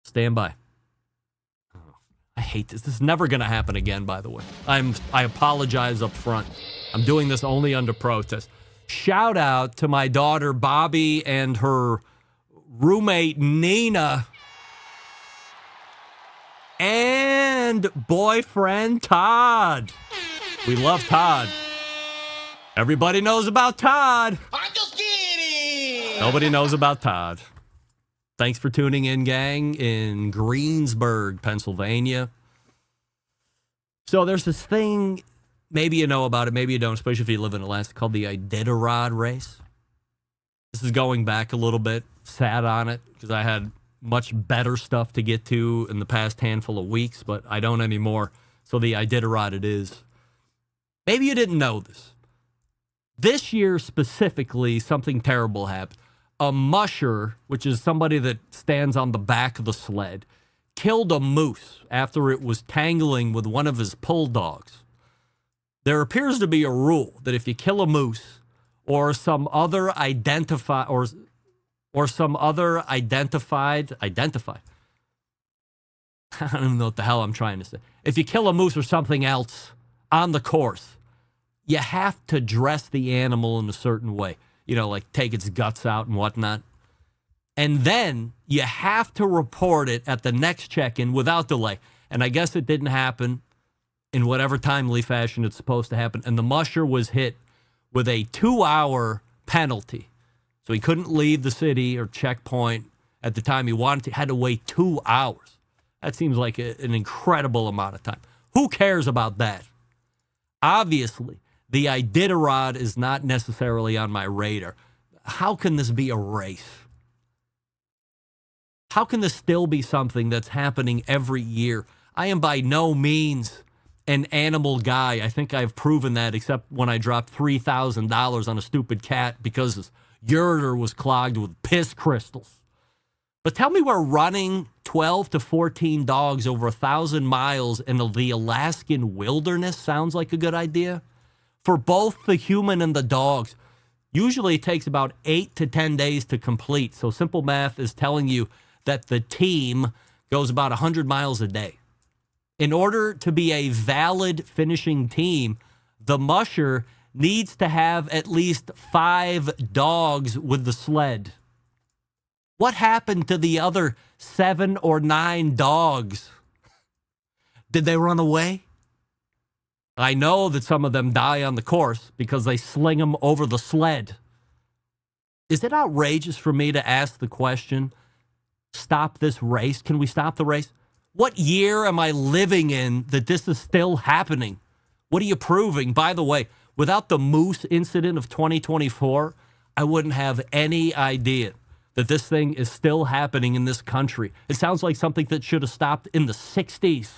Stand by. Oh, I hate this. This is never going to happen again, by the way. I apologize up front. I'm doing this only under protest. Shout out to my daughter, Bobby, and her roommate, Nina, and boyfriend, Todd. We love Todd. Everybody knows about Todd. I'm just kidding. Nobody knows about Todd. Thanks for tuning in, gang, in Greensburg, Pennsylvania. So there's this thing, maybe you know about it, maybe you don't, especially if you live in Alaska, called the Iditarod race. This is going back a little bit. Sat on it because I had much better stuff to get to in the past handful of weeks, but I don't anymore. So the Iditarod it is. Maybe you didn't know this. This year specifically, something terrible happened. A musher, which is somebody that stands on the back of the sled, killed a moose after it was tangling with one of his pull dogs. There appears to be a rule that if you kill a moose or some other identified. I don't even know what the hell I'm trying to say. If you kill a moose or something else on the course, you have to dress the animal in a certain way. You know, like take its guts out and whatnot. And then you have to report it at the next check-in without delay. And I guess it didn't happen in whatever timely fashion it's supposed to happen. And the musher was hit with a 2-hour penalty. So he couldn't leave the city or checkpoint at the time he wanted to. He had to wait 2 hours. That seems like an incredible amount of time. Who cares about that? Obviously, the Iditarod is not necessarily on my radar. How can this be a race? How can this still be something that's happening every year? I am by no means an animal guy. I think I've proven that, except when I dropped $3,000 on a stupid cat because his ureter was clogged with piss crystals. But tell me where running 12 to 14 dogs over 1,000 miles in the Alaskan wilderness sounds like a good idea. For both the human and the dogs, usually it takes about 8 to 10 days to complete. So simple math is telling you that the team goes about 100 miles a day. In order to be a valid finishing team, the musher needs to have at least 5 dogs with the sled. What happened to the other 7 or 9 dogs? Did they run away? I know that some of them die on the course because they sling them over the sled. Is it outrageous for me to ask the question, stop this race? Can we stop the race? What year am I living in that this is still happening? What are you proving? By the way, without the moose incident of 2024, I wouldn't have any idea that this thing is still happening in this country. It sounds like something that should have stopped in the 60s.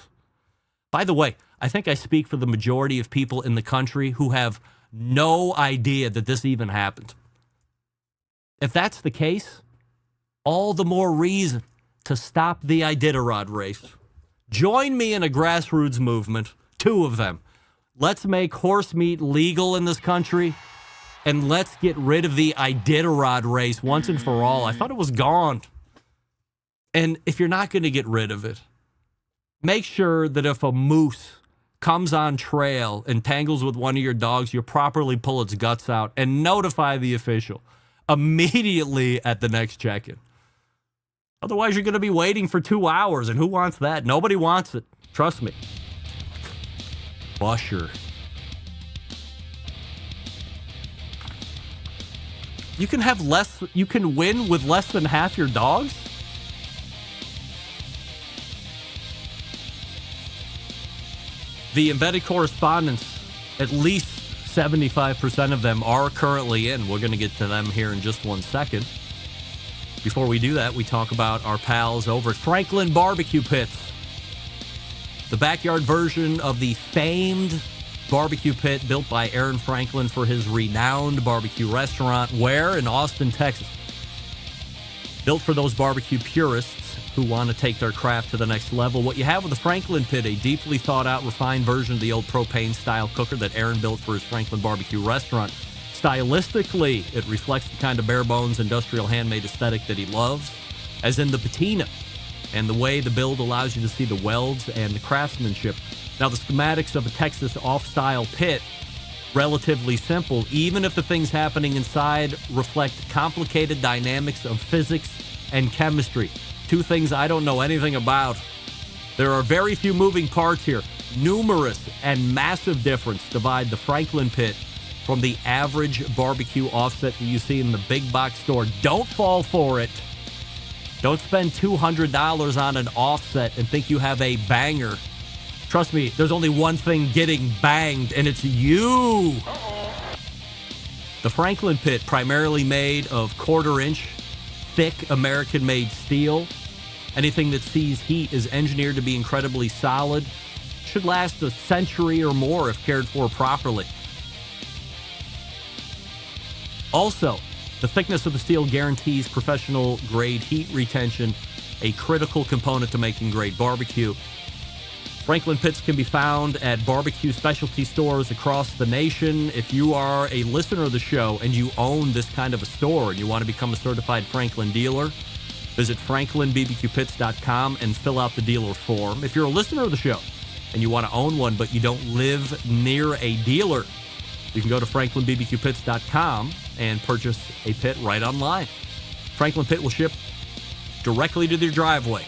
By the way, I think I speak for the majority of people in the country who have no idea that this even happened. If that's the case, all the more reason to stop the Iditarod race. Join me in a grassroots movement, 2 of them. Let's make horse meat legal in this country, and let's get rid of the Iditarod race once and for all. I thought it was gone. And if you're not going to get rid of it, make sure that if a moose comes on trail and tangles with one of your dogs, you properly pull its guts out and notify the official immediately at the next check-in. Otherwise, you're going to be waiting for 2 hours, and who wants that? Nobody wants it. Trust me. Musher. You can have less. You can win with less than half your dogs? The embedded correspondents, at least 75% of them are currently in. We're going to get to them here in just 1 second. Before we do that, we talk about our pals over at Franklin Barbecue Pits. The backyard version of the famed barbecue pit built by Aaron Franklin for his renowned barbecue restaurant. Where? In Austin, Texas. Built for those barbecue purists who want to take their craft to the next level. What you have with the Franklin Pit, a deeply thought out, refined version of the old propane-style cooker that Aaron built for his Franklin Barbecue restaurant. Stylistically, it reflects the kind of bare-bones industrial handmade aesthetic that he loves, as in the patina, and the way the build allows you to see the welds and the craftsmanship. Now, the schematics of a Texas off-style pit, relatively simple, even if the things happening inside reflect complicated dynamics of physics and chemistry. 2 things I don't know anything about. There are very few moving parts here. Numerous and massive difference divide the Franklin Pit from the average barbecue offset that you see in the big box store. Don't fall for it. Don't spend $200 on an offset and think you have a banger. Trust me, there's only one thing getting banged, and it's you. The Franklin Pit, primarily made of 1/4-inch thick American-made steel. Anything that sees heat is engineered to be incredibly solid. Should last a century or more if cared for properly. Also, the thickness of the steel guarantees professional-grade heat retention, a critical component to making great barbecue. Franklin Pits can be found at barbecue specialty stores across the nation. If you are a listener of the show and you own this kind of a store and you want to become a certified Franklin dealer, visit franklinbbqpits.com and fill out the dealer form. If you're a listener of the show and you want to own one but you don't live near a dealer, you can go to franklinbbqpits.com and purchase a pit right online. Franklin Pit will ship directly to their driveway.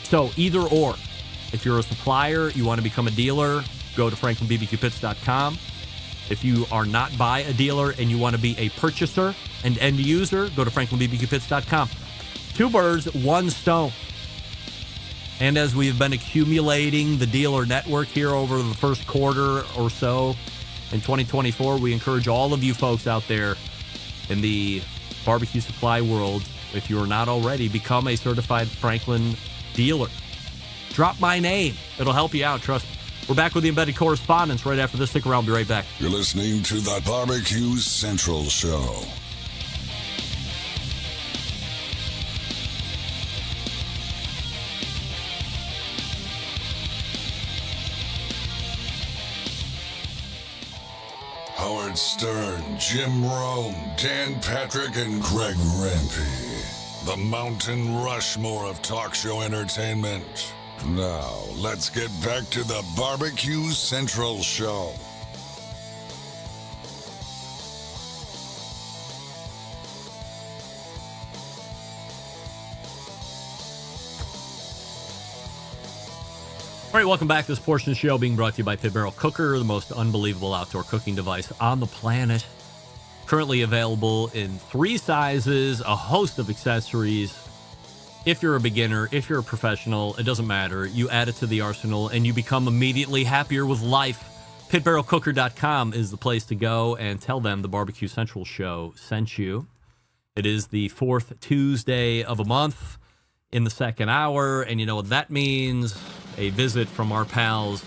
So either or. If you're a supplier, you want to become a dealer, go to franklinbbqpits.com. If you are not by a dealer and you want to be a purchaser and end user, go to franklinbbqpits.com. Two birds, one stone. And as we've been accumulating the dealer network here over the first quarter or so in 2024, we encourage all of you folks out there in the barbecue supply world, if you are not already, become a certified Franklin dealer. Drop my name. It'll help you out, trust me. We're back with the embedded correspondence right after this. Stick around. I'll be right back. You're listening to the Barbecue Central Show. Howard Stern, Jim Rome, Dan Patrick, and Greg Rempe. The Mountain Rushmore of talk show entertainment. Now, let's get back to the Barbecue Central Show. All right, welcome back to this portion of the show being brought to you by Pit Barrel Cooker, the most unbelievable outdoor cooking device on the planet. Currently available in 3 sizes, a host of accessories. If you're a beginner, if you're a professional, it doesn't matter. You add it to the arsenal and you become immediately happier with life. PitBarrelCooker.com is the place to go, and tell them the Barbecue Central Show sent you. It is the 4th Tuesday of a month in the second hour, and you know what that means. A visit from our pals,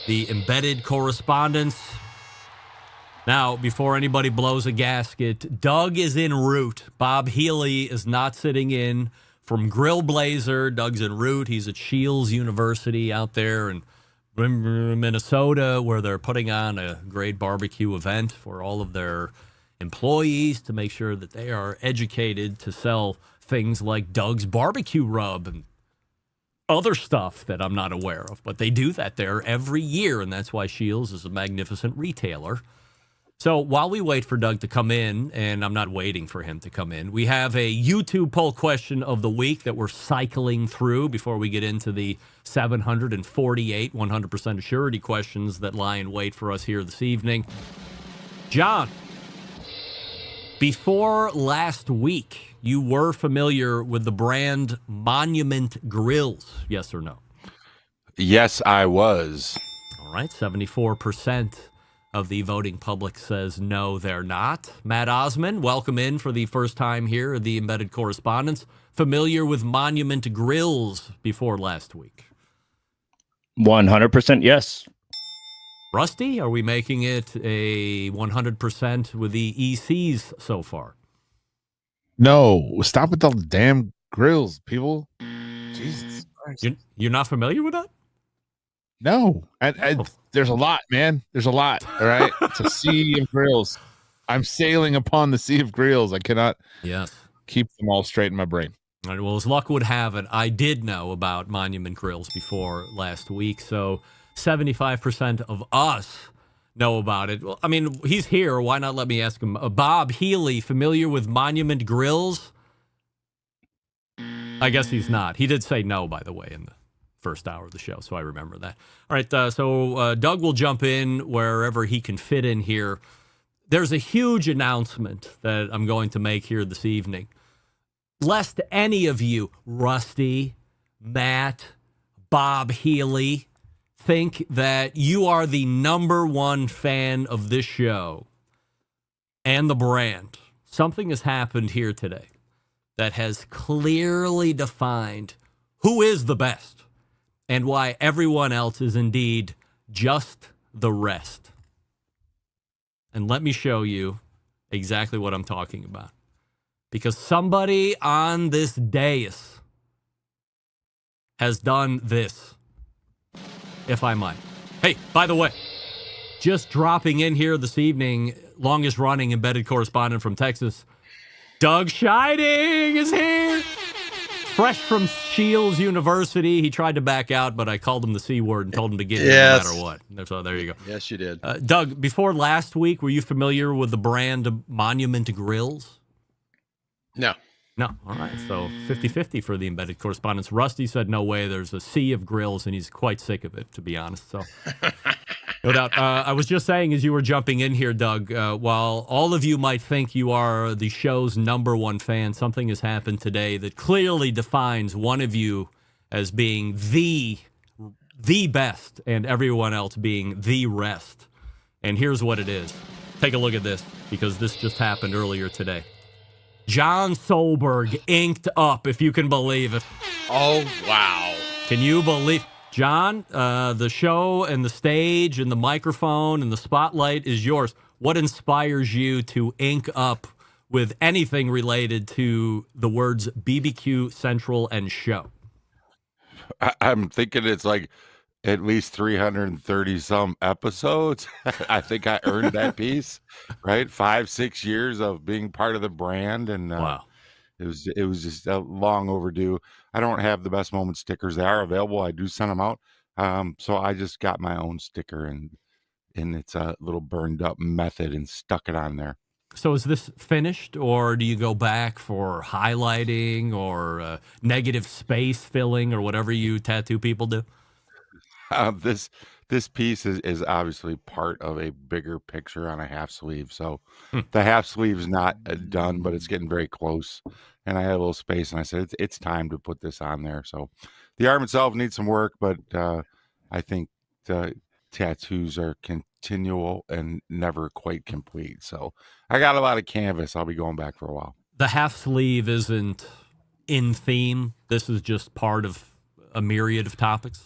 the embedded correspondence. Now, before anybody blows a gasket, Doug is en route. Bob Healey is not sitting in from Grill Blazer. Doug's en route. He's at Shields University out there in Minnesota, where they're putting on a great barbecue event for all of their employees to make sure that they are educated to sell things like Doug's barbecue rub and other stuff that I'm not aware of. But they do that there every year, and that's why Shields is a magnificent retailer. So while we wait for Doug to come in, and I'm not waiting for him to come in, we have a YouTube poll question of the week that we're cycling through before we get into the 748 100% assurity questions that lie in wait for us here this evening. John, before last week, you were familiar with the brand Monument Grills, yes or no? Yes, I was. All right, 74% of the voting public says no, they're not. Matt Osman, welcome in for the first time here at the Embedded Correspondence. Familiar with Monument Grills before last week? 100% yes. Rusty, are we making it a 100% with the ECs so far? No, stop with all the damn grills, people. Jesus Christ. You're not familiar with that? No. There's a lot, man. There's a lot, all right? It's a sea of grills. I'm sailing upon the sea of grills. I cannot keep them all straight in my brain. All right, well, as luck would have it, I did know about Monument Grills before last week, so 75% of us know about it. Well, I mean, he's here. Why not let me ask him? Bob Healey, familiar with Monument Grills? I guess he's not. He did say no, by the way, in the first hour of the show, so I remember that. All right, so Doug will jump in wherever he can fit in here. There's a huge announcement that I'm going to make here this evening. Lest any of you, Rusty, Matt, Bob Healey, think that you are the number one fan of this show and the brand. Something has happened here today that has clearly defined who is the best and why everyone else is indeed just the rest. And let me show you exactly what I'm talking about. Because somebody on this dais has done this, if I might. Hey, by the way, just dropping in here this evening, longest running embedded correspondent from Texas, Doug Scheiding is here. Fresh from Shields University. He tried to back out, but I called him the C word and told him to get here no matter what. So there you go. Yes, you did. Doug, before last week, were you familiar with the brand Monument Grills? No. No. All right. So 50-50 for the embedded correspondence. Rusty said no way. There's a sea of grills, and he's quite sick of it, to be honest. So no doubt. I was just saying as you were jumping in here, Doug, while all of you might think you are the show's #1 fan, something has happened today that clearly defines one of you as being the best and everyone else being the rest. And here's what it is. Take a look at this, because this just happened earlier today. John Solberg inked up, if you can believe it. Oh, wow. Can you believe? John, the show and the stage and the microphone and the spotlight is yours. What inspires you to ink up with anything related to the words BBQ Central and show? I'm thinking it's like at least 330 some episodes. I think I earned that piece, right? 5-6 years of being part of the brand, and wow, it was just long overdue. I don't have the best moment stickers. They are available. I do send them out. So I just got my own sticker, and it's a little burned up method, and stuck it on there. So is this finished, or do you go back for highlighting or negative space filling or whatever you tattoo people do? This piece is obviously part of a bigger picture on a half sleeve. So the half sleeve is not done, but it's getting very close. And I had a little space, and I said, it's time to put this on there. So the arm itself needs some work, but I think the tattoos are continual and never quite complete. So I got a lot of canvas. I'll be going back for a while. The half sleeve isn't in theme. This is just part of a myriad of topics.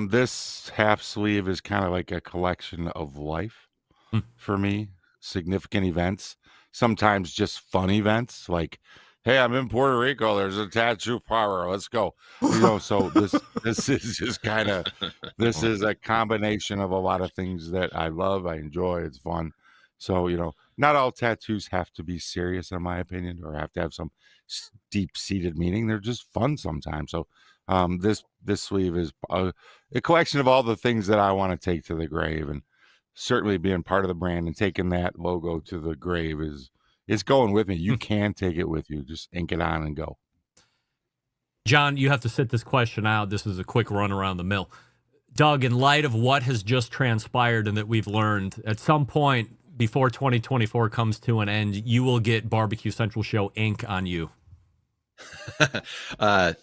This half sleeve is kind of like a collection of life for me. Significant events, sometimes just fun events, like, hey, I'm in Puerto Rico, there's a tattoo parlor, let's go. So this is just kind of, this is a combination of a lot of things that I love, I enjoy, it's fun. So, not all tattoos have to be serious, in my opinion, or have to have some deep-seated meaning. They're just fun sometimes. So this sleeve is a collection of all the things that I want to take to the grave, and certainly being part of the brand and taking that logo to the grave is going with me. You can take it with you. Just ink it on and go. John, you have to sit this question out. This is a quick run around the mill. Doug, in light of what has just transpired and that we've learned, at some point before 2024 comes to an end, you will get Barbecue Central Show ink on you.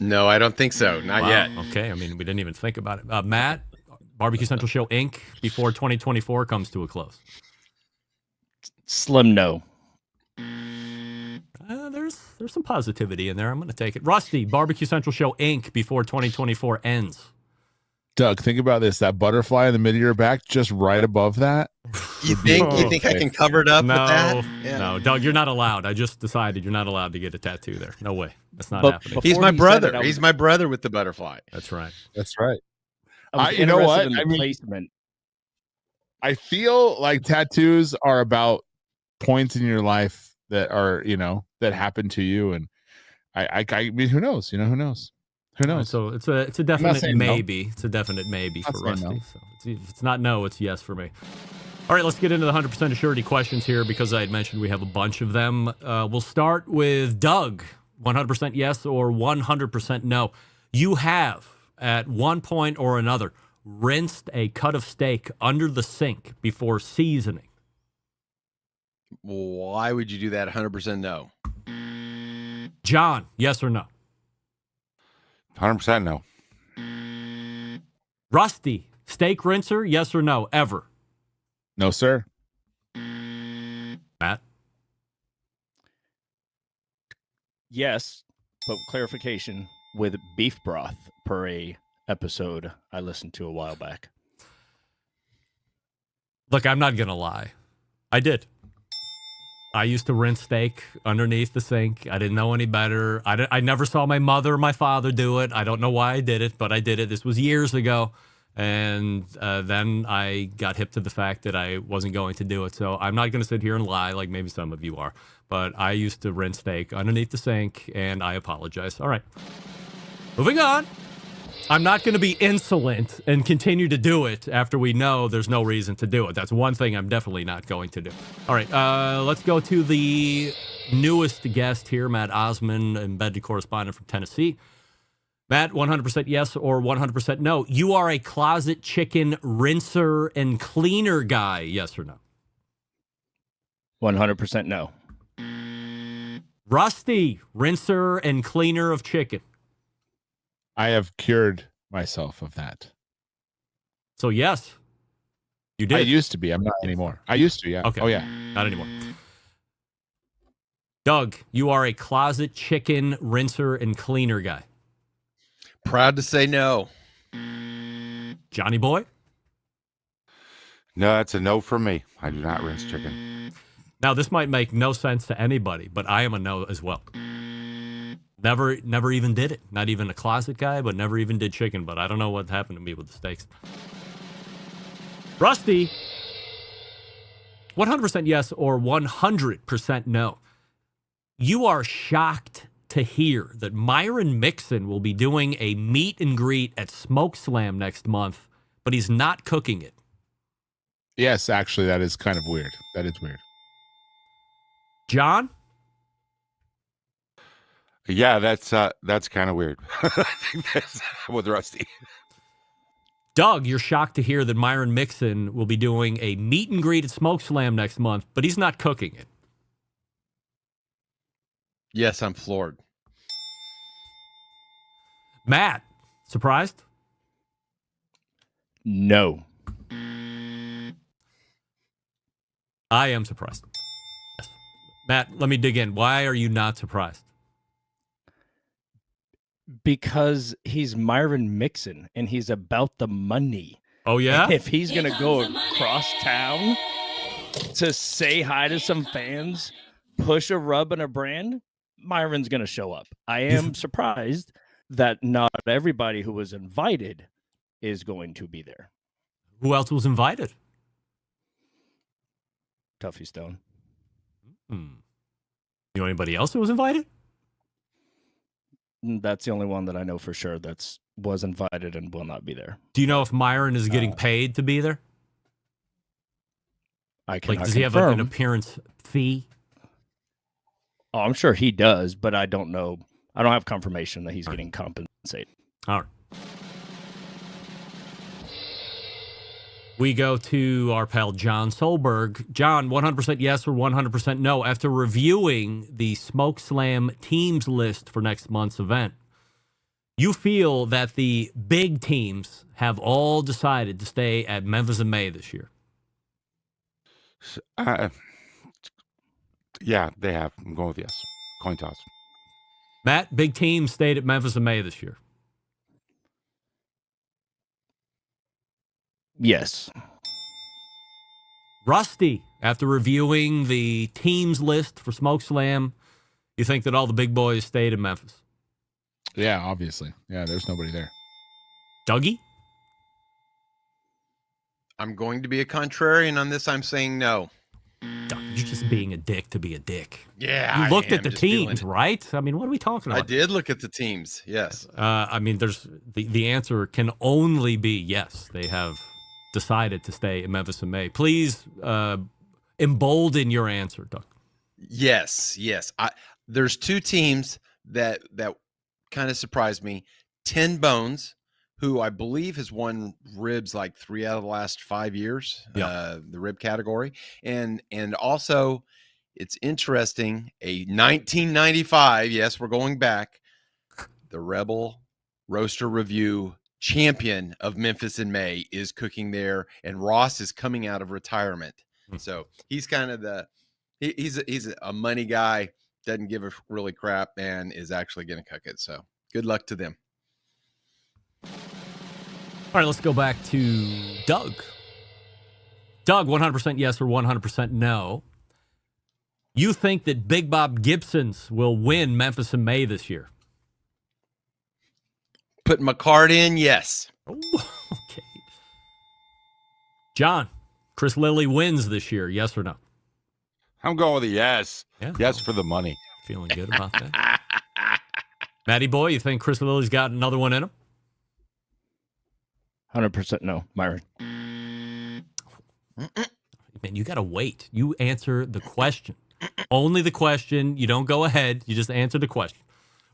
No, I don't think so. Not yet. Okay. I mean, we didn't even think about it. Matt, Barbecue Central Show Inc. before 2024 comes to a close. Slim no. There's some positivity in there. I'm going to take it. Rusty, Barbecue Central Show Inc. before 2024 ends. Doug, think about this. That butterfly in the middle of your back, just right above that. You think I can cover it up with that? Yeah. No, Doug, you're not allowed. I just decided you're not allowed to get a tattoo there. No way. That's not happening. He's my brother. He's my brother with the butterfly. That's right. That's right. You know what? Placement. I feel like tattoos are about points in your life that are, that happen to you. And I mean, who knows? Who knows? Who knows? So it's a definite maybe. No. It's a definite maybe for Rusty. No. So if it's not no, it's yes for me. All right, let's get into the 100% assurity questions here, because I had mentioned we have a bunch of them. We'll start with Doug. 100% yes or 100% no. You have, at one point or another, rinsed a cut of steak under the sink before seasoning. Why would you do that? 100% no. John, yes or no? 100% no. Rusty, steak rinser, yes or no, ever? No, sir. Matt? Yes, but clarification, with beef broth per a episode I listened to a while back. Look, I'm not going to lie. I did. I used to rinse steak underneath the sink. I didn't know any better. I never saw my mother or my father do it. I don't know why I did it, but I did it. This was years ago. And then I got hip to the fact that I wasn't going to do it. So I'm not going to sit here and lie like maybe some of you are. But I used to rinse steak underneath the sink, and I apologize. All right. Moving on. I'm not going to be insolent and continue to do it after we know there's no reason to do it. That's one thing I'm definitely not going to do. All right, let's go to the newest guest here, Matt Osman, embedded correspondent from Tennessee. Matt, 100% yes or 100% no. You are a closet chicken rinser and cleaner guy, yes or no? 100% no. Rusty, rinser and cleaner of chicken. I have cured myself of that. So yes, you did. I used to be. I'm not anymore. I used to, yeah. Okay. Oh, yeah. Not anymore. Doug, you are a closet chicken rinser and cleaner guy. Proud to say no. Johnny Boy? No, that's a no for me. I do not rinse chicken. Now, this might make no sense to anybody, but I am a no as well. Never even did it. Not even a closet guy, but never even did chicken. But I don't know what happened to me with the steaks. Rusty, 100% yes or 100% no. You are shocked to hear that Myron Mixon will be doing a meet and greet at Smoke Slam next month, but he's not cooking it. Yes, actually, that is kind of weird. That is weird. John? Yeah, that's kind of weird. I think that's with Rusty. Doug, you're shocked to hear that Myron Mixon will be doing a meet and greet at Smoke Slam next month, but he's not cooking it. Yes, I'm floored. Matt, surprised? No. I am surprised. Yes. Matt, let me dig in. Why are you not surprised? Because he's Myron Mixon and he's about the money. Oh, yeah? And if he's going to go across town to say hi to some fans, push a rub and a brand, Myron's going to show up. I am surprised that not everybody who was invited is going to be there. Who else was invited? Tuffy Stone. You know anybody else who was invited? That's the only one that I know for sure that's was invited and will not be there. Do you know if Myron is getting paid to be there? I cannot Like, does he have an appearance fee? Oh, I'm sure he does, but I don't know. I don't have confirmation that he's getting compensated. All right. We go to our pal John Solberg. John, 100% yes or 100% no. After reviewing the Smoke Slam teams list for next month's event, you feel that the big teams have all decided to stay at Memphis in May this year. Yeah, they have. I'm going with yes. Coin toss. Matt, big teams stayed at Memphis in May this year. Yes. Rusty, after reviewing the teams list for Smoke Slam, you think that all the big boys stayed in Memphis? Yeah, obviously. Yeah, there's nobody there. Dougie? I'm going to be a contrarian on this. I'm saying no. You're just being a dick to be a dick. Yeah, you looked at the teams, right? I mean, what are we talking about? I did look at the teams. Yes. I mean, there's the answer can only be yes. They have decided to stay in Memphis in May. Please embolden your answer, Doug. Yes. There's two teams that kind of surprised me. 10 Bones, who I believe has won ribs like 3 out of the last 5 years, the rib category. And also, it's interesting, a 1995, yes, we're going back, the Rebel Roaster Review champion of Memphis in May is cooking there, and Ross is coming out of retirement. So he's kind of he's a money guy, doesn't give a really crap, and is actually going to cook it. So good luck to them. All right, let's go back to Doug. Doug, 100% yes or 100% no. You think that Big Bob Gibson's will win Memphis in May this year? Putting my card in, yes. Oh, okay. John, Chris Lilly wins this year, yes or no? I'm going with a yes. Yeah. Yes for the money. Feeling good about that. Matty boy, you think Chris Lilly's got another one in him? 100% no, Myron. Man, you got to wait. You answer the question. Only the question. You don't go ahead. You just answer the question.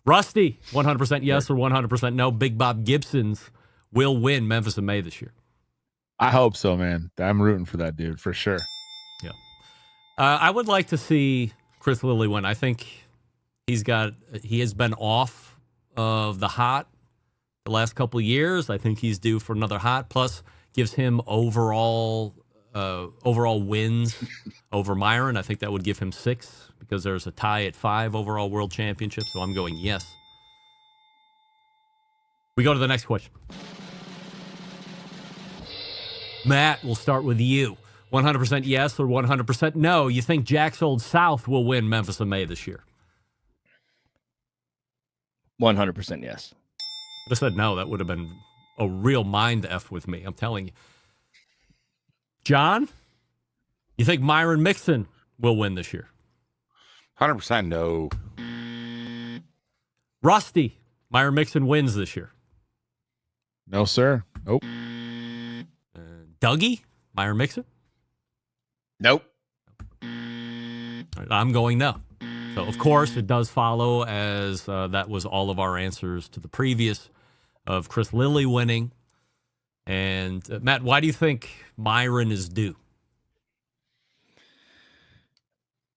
Rusty, 100% yes or 100% no. Big Bob Gibson's will win Memphis in May this year. I hope so, man. I'm rooting for that dude for sure. Yeah. I would like to see Chris Lilly win. I think he has been off of the hot the last couple of years. I think he's due for another hot. Plus, gives him overall wins over Myron. I think that would give him 6 because there's a tie at 5 overall world championships. So I'm going yes. We go to the next question. Matt, we'll start with you. 100% yes or 100% no. You think Jack's Old South will win Memphis in May this year? 100% yes. If I said no, that would have been a real mind F with me. I'm telling you. John, you think Myron Mixon will win this year? 100% no. Rusty, Myron Mixon wins this year. No, sir. Nope. Dougie, Myron Mixon? Nope. All right, I'm going no. So, of course, it does follow as that was all of our answers to the previous of Chris Lilly winning. And, Matt, why do you think Myron is due?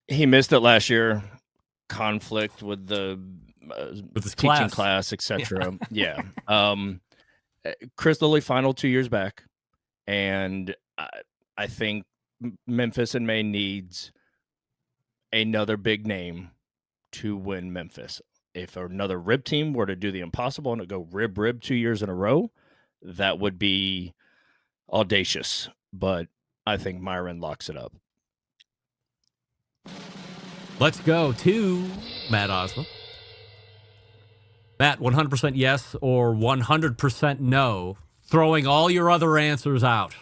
He missed it last year. Conflict with the with his teaching class, etc. Yeah. Chris Lilly final 2 years back. And I think Memphis in May needs another big name to win Memphis. If another rib team were to do the impossible and to go rib 2 years in a row, that would be audacious. But I think Myron locks it up. Let's go to Matt Osmo. Matt, 100% yes or 100% no. Throwing all your other answers out.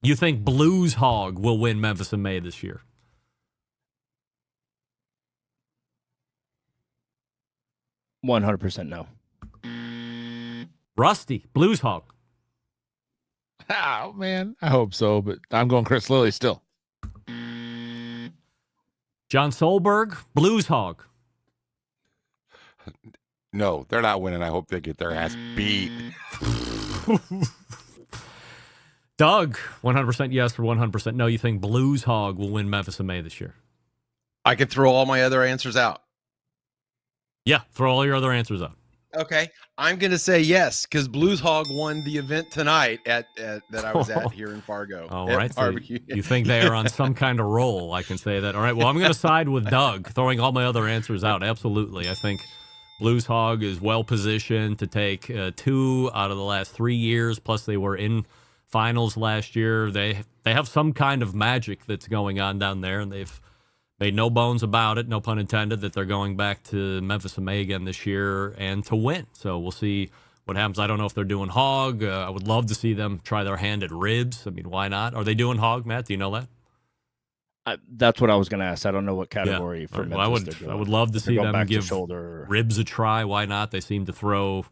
You think Blues Hog will win Memphis in May this year? $100% no. Rusty, Blues Hog. Oh, man. I hope so, but I'm going Chris Lilly still. John Solberg, Blues Hog. No, they're not winning. I hope they get their ass beat. Doug, 100% yes or 100% no. You think Blues Hog will win Memphis in May this year? I could throw all my other answers out. Yeah, throw all your other answers out. Okay, I'm going to say yes because Blues Hog won the event tonight at that I was at here in Fargo. All right, so you think they are on some kind of roll? I can say that. All right, well, I'm going to side with Doug, throwing all my other answers out. Absolutely, I think Blues Hog is well positioned to take 2 out of the last 3 years. Plus, they were in finals last year. They have some kind of magic that's going on down there, and they've made no bones about it, no pun intended, that they're going back to Memphis in May again this year and to win. So we'll see what happens. I don't know if they're doing hog. I would love to see them try their hand at ribs. I mean, why not? Are they doing hog, Matt? Do you know that? That's what I was going to ask. I don't know what category for Memphis I would love to see them give shoulder. Ribs a try. Why not? They seem to throw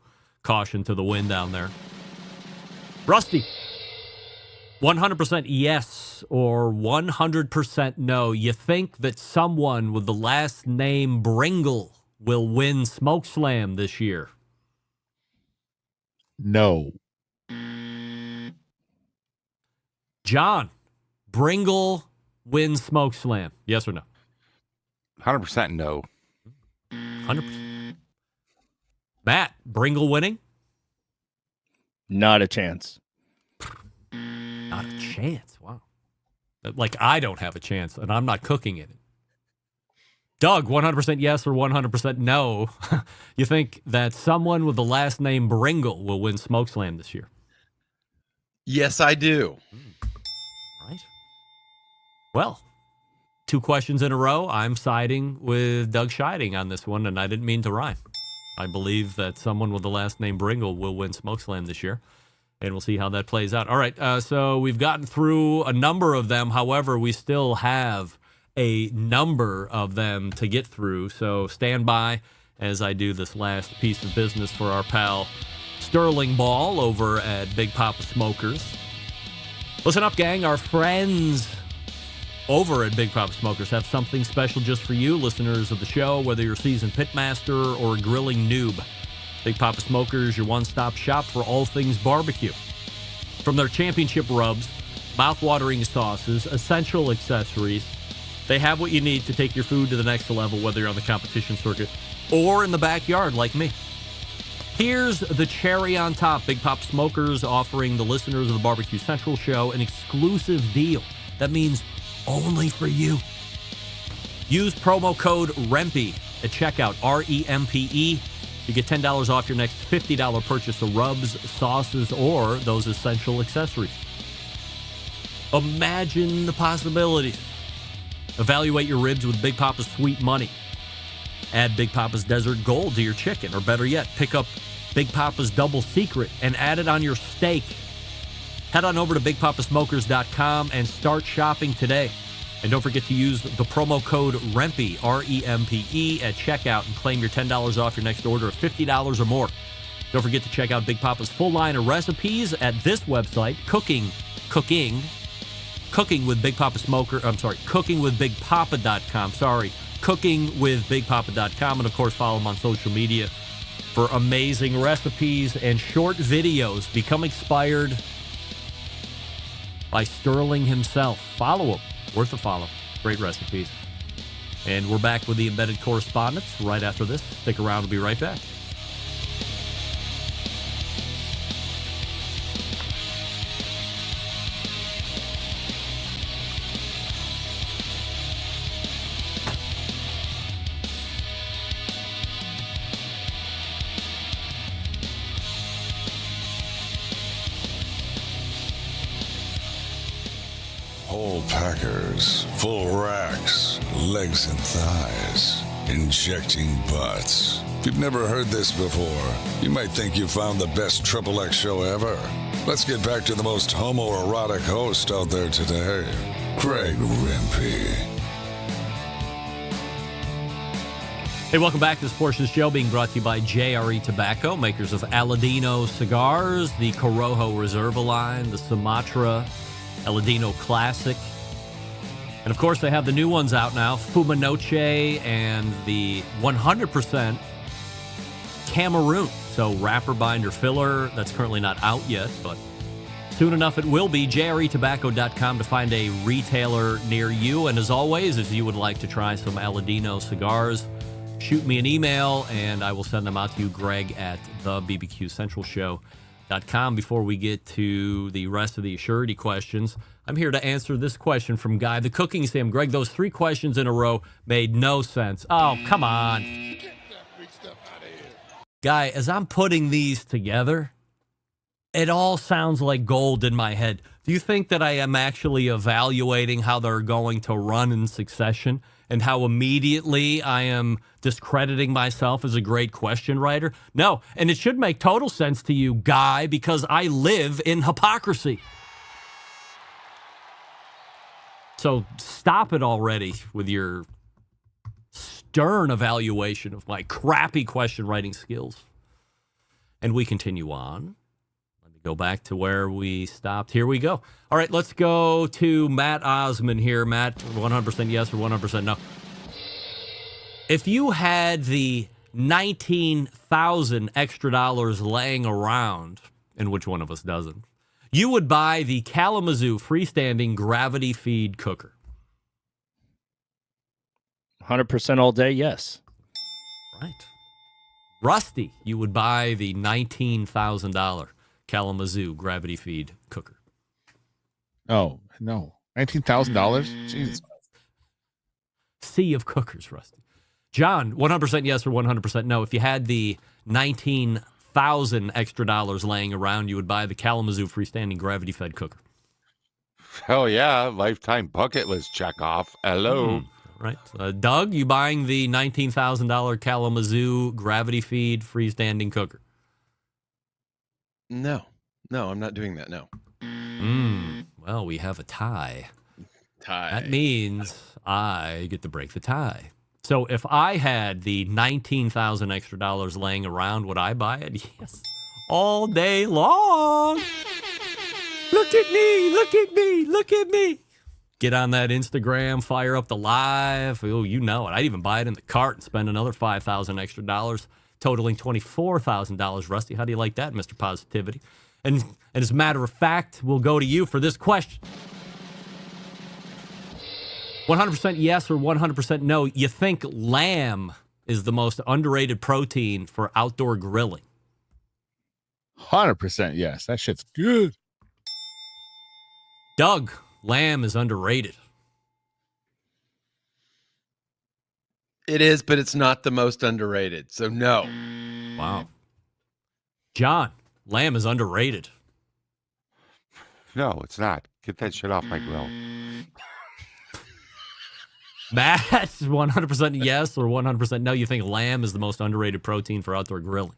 caution to the wind down there. Rusty, 100% yes or 100% no. You think that someone with the last name Bringle will win Smoke Slam this year? No. John, Bringle wins Smoke Slam. Yes or no? 100% no. 100%. Matt, Bringle winning? Not a chance. Not a chance. Wow. Like I don't have a chance, and I'm not cooking in it. Doug, 100% yes or 100% no. You think that someone with the last name Bringle will win Smoke Slam this year? Yes, I do. Right. Well, 2 questions in a row. I'm siding with Doug Scheiding on this one, and I didn't mean to rhyme. I believe that someone with the last name Bringle will win Smoke Slam this year. And we'll see how that plays out. All right, so we've gotten through a number of them. However, we still have a number of them to get through. So stand by as I do this last piece of business for our pal Sterling Ball over at Big Papa Smokers. Listen up, gang. Our friends over at Big Papa Smokers have something special just for you, listeners of the show, whether you're a seasoned pitmaster or a grilling noob. Big Papa Smokers, your one-stop shop for all things barbecue. From their championship rubs, mouth-watering sauces, essential accessories, they have what you need to take your food to the next level, whether you're on the competition circuit or in the backyard like me. Here's the cherry on top. Big Papa Smokers offering the listeners of the Barbecue Central show an exclusive deal. That means only for you. Use promo code REMPE at checkout, REMPE. You get $10 off your next $50 purchase of rubs, sauces, or those essential accessories. Imagine the possibilities. Evaluate your ribs with Big Papa's Sweet Money. Add Big Papa's Desert Gold to your chicken, or better yet, pick up Big Papa's Double Secret and add it on your steak. Head on over to BigPapaSmokers.com and start shopping today. And don't forget to use the promo code REMPE, REMPE, at checkout and claim your $10 off your next order of $50 or more. Don't forget to check out Big Papa's full line of recipes at this website, cookingwithbigpapa.com. cookingwithbigpapa.com. And, of course, follow him on social media for amazing recipes and short videos. Become inspired by Sterling himself. Follow him. Worth a follow. Great recipes. And we're back with the embedded correspondence right after this. Stick around. We'll be right back. Whole packers, full racks, legs and thighs, injecting butts. If you've never heard this before, you might think you found the best XXX show ever. Let's get back to the most homoerotic host out there today, Greg Rempe. Hey, welcome back to this portion of the show being brought to you by JRE Tobacco, makers of Aladino cigars, the Corojo Reserva line, the Sumatra Aladino Classic. And, of course, they have the new ones out now, Fuma Noche and the 100% Cameroon. So wrapper, binder, filler. That's currently not out yet, but soon enough it will be. JREtobacco.com to find a retailer near you. And as always, if you would like to try some Aladino cigars, shoot me an email and I will send them out to you, Greg at thebbqcentralshow.com. Before we get to the rest of the Assurity questions, I'm here to answer this question from Guy, the cooking sim. Greg, those 3 questions in a row made no sense. Oh, come on. Guy, as I'm putting these together, it all sounds like gold in my head. Do you think that I am actually evaluating how they're going to run in succession and how immediately I am discrediting myself as a great question writer? No, and it should make total sense to you, Guy, because I live in hypocrisy. So stop it already with your stern evaluation of my crappy question writing skills. And we continue on. Go back to where we stopped. Here we go. All right, let's go to Matt Osman here. Matt, 100% yes or 100% no. If you had the $19,000 extra dollars laying around, and which one of us doesn't, you would buy the Kalamazoo freestanding gravity feed cooker. 100% all day, yes. Right. Rusty, you would buy the $19,000 Kalamazoo gravity feed cooker. Oh, no. $19,000? Jesus. Sea of cookers, Rusty. John, 100% yes or 100% no. If you had the $19,000 extra dollars laying around, you would buy the Kalamazoo freestanding gravity fed cooker. Hell yeah. Lifetime bucket list check off. Hello. Right. Doug, you buying the $19,000 Kalamazoo gravity feed freestanding cooker? No, I'm not doing that. No. Well, we have a tie. Tie. That means I get to break the tie. So if I had the $19,000 extra dollars laying around, would I buy it? Yes. All day long. Look at me. Look at me. Look at me. get on that Instagram, fire up the live. Oh, you know it. I'd even buy it in the cart and spend another $5,000 extra dollars, totaling $24,000. Rusty, how do you like that, Mr. Positivity? And as a matter of fact, we'll go to you for this question. 100% yes or 100% no. You think lamb is the most underrated protein for outdoor grilling? 100% yes. That shit's good. Doug, lamb is underrated. It is, but it's not the most underrated. So no. Wow. John, lamb is underrated. No, it's not. Get that shit off my grill. Matt, 100% yes or 100% no. You think lamb is the most underrated protein for outdoor grilling?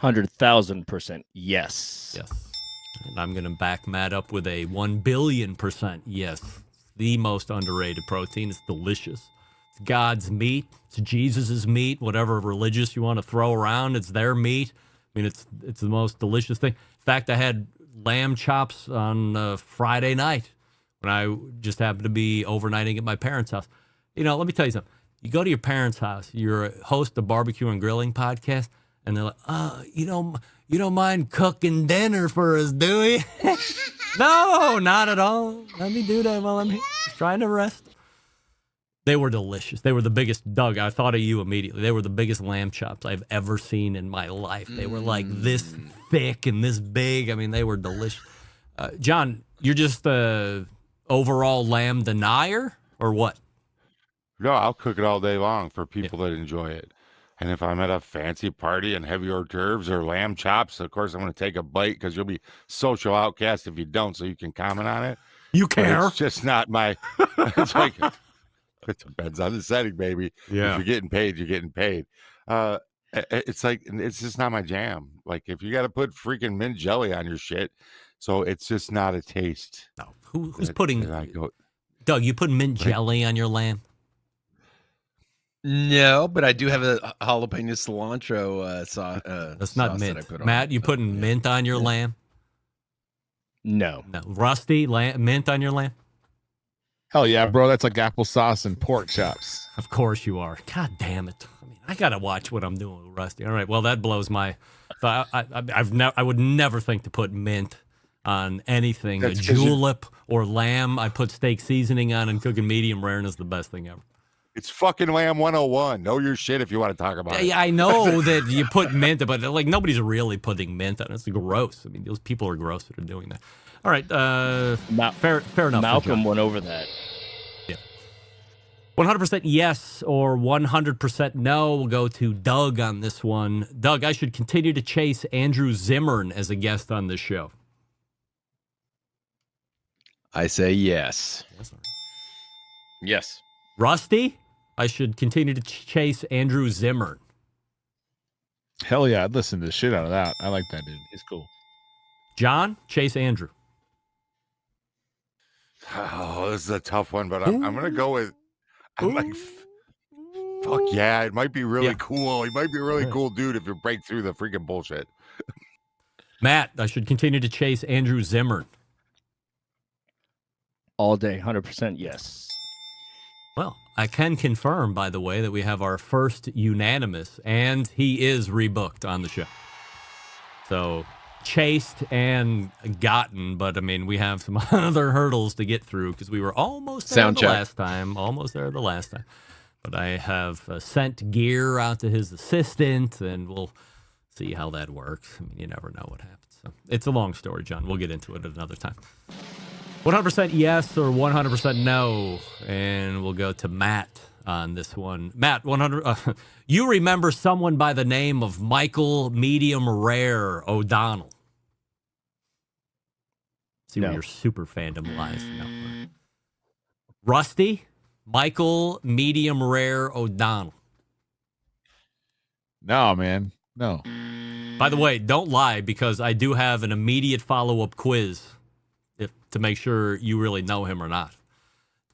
100,000% yes. Yes. And I'm going to back Matt up with a 1,000,000,000% yes. The most underrated protein. It's delicious. It's God's meat. It's Jesus's meat. Whatever religious you want to throw around, it's their meat. I mean, it's the most delicious thing. In fact, I had lamb chops on Friday night when I just happened to be overnighting at my parents' house. You know, let me tell you something. You go to your parents' house, you're a host of Barbecue and Grilling podcast, and they're like, you don't mind cooking dinner for us, do you? No, not at all. Let me do that while I'm here. Just trying to rest. They were delicious. They were the biggest, Doug, I thought of you immediately. They were the biggest lamb chops I've ever seen in my life. They were like this thick and this big. I mean, they were delicious. John, you're just overall lamb denier or what? No, I'll cook it all day long for people that enjoy it. And if I'm at a fancy party and heavy hors d'oeuvres or lamb chops, of course I'm going to take a bite because you'll be social outcast if you don't, so you can comment on it. You care? But it's just not my. It's like it depends on the setting, baby. Yeah. If you're getting paid, you're getting paid. It's like it's just not my jam. Like if you got to put freaking mint jelly on your shit, so it's just not a taste. No, who's putting? Doug, you put mint jelly on your lamb? No, but I do have a jalapeno cilantro sauce. That's not mint. Matt, you putting mint on your lamb? No. Rusty, mint on your lamb? Hell yeah, bro. That's like applesauce and pork chops. Of course you are. God damn it. I mean, I got to watch what I'm doing with Rusty. All right. Well, that blows my... I would never think to put mint on anything. That's a julep or lamb, I put steak seasoning on and cooking medium rare, and it's the best thing ever. It's fucking Lamb 101. Know your shit if you want to talk about it. Yeah, I know that you put mint, but like nobody's really putting mint on it. It's gross. I mean, those people are gross that are doing that. All right, fair enough. Malcolm went over that. Yeah. 100% yes or 100% no. We'll go to Doug on this one. Doug, I should continue to chase Andrew Zimmern as a guest on this show. I say yes. Yes. Rusty, I should continue to chase Andrew Zimmern. Hell yeah, I'd listen to the shit out of that. I like that dude. He's cool. John, chase Andrew. Oh, this is a tough one, but I'm going to go with... I'm like, fuck yeah, it might be really cool. He might be a really cool dude if you break through the freaking bullshit. Matt, I should continue to chase Andrew Zimmern. All day, 100% yes. Well, I can confirm, by the way, that we have our first unanimous, and he is rebooked on the show. So, chased and gotten, but I mean, we have some other hurdles to get through because we were almost there the last time. But I have sent gear out to his assistant, and we'll see how that works. I mean, you never know what happens. So, it's a long story, John. We'll get into it at another time. 100% yes or 100% no, and we'll go to Matt on this one. Matt, 100. You remember someone by the name of Michael Medium Rare O'Donnell? See where your super fandom lies. No. Rusty, Michael Medium Rare O'Donnell. No, man, no. By the way, don't lie because I do have an immediate follow-up quiz to make sure you really know him or not.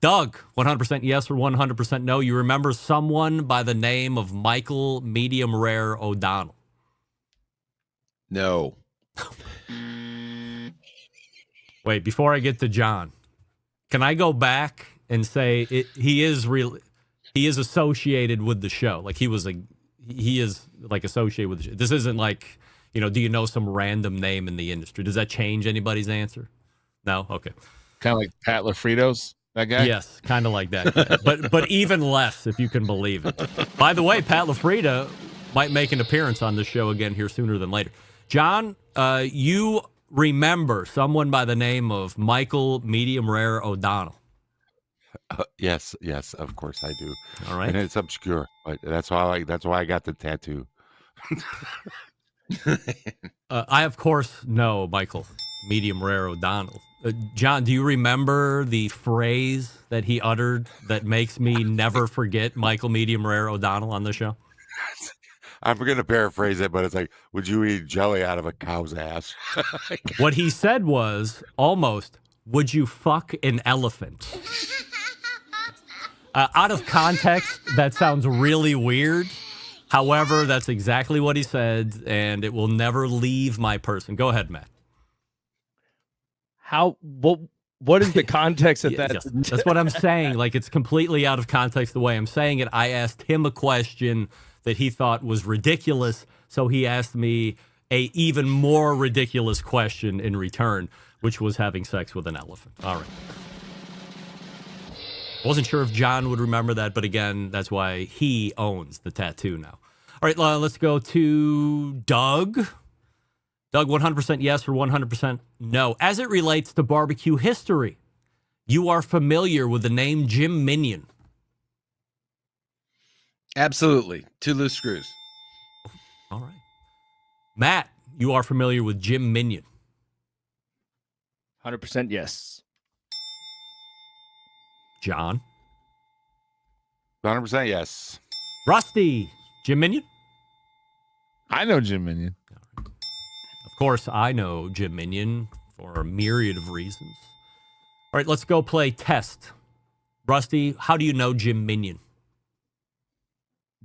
Doug, 100% yes or 100% no. You remember someone by the name of Michael Medium Rare O'Donnell? No. Wait, before I get to John, Can I go back and say he is associated with the show? Like he is like associated with the show. This isn't like, do you know some random name in the industry? Does that change anybody's answer? No? Okay. Kind of like Pat LaFritos, that guy? Yes, kind of like that. but even less, if you can believe it. By the way, Pat LaFrida might make an appearance on this show again here sooner than later. John, you remember someone by the name of Michael Medium Rare O'Donnell? Yes, of course I do. All right. And it's obscure, but that's why I got the tattoo. I, of course, know Michael Medium Rare O'Donnell. John, do you remember the phrase that he uttered that makes me never forget Michael Medium Rare O'Donnell on the show? I'm going to paraphrase it, but it's like, would you eat jelly out of a cow's ass? What he said was almost, would you fuck an elephant? Out of context, that sounds really weird. However, that's exactly what he said, and it will never leave my person. Go ahead, Matt. What is the context of that? Yes, that's what I'm saying. Like, it's completely out of context the way I'm saying it. I asked him a question that he thought was ridiculous, so he asked me a even more ridiculous question in return, which was having sex with an elephant. All right. Wasn't sure if John would remember that, but again, that's why he owns the tattoo now. All right, let's go to Doug. Doug, 100% yes or 100% no. As it relates to barbecue history, you are familiar with the name Jim Minion. Absolutely. 2 loose screws. All right. Matt, you are familiar with Jim Minion. 100% yes. John? 100% yes. Rusty, Jim Minion? I know Jim Minion. Of course, I know Jim Minion for a myriad of reasons. All right, let's go play test. Rusty, how do you know Jim Minion?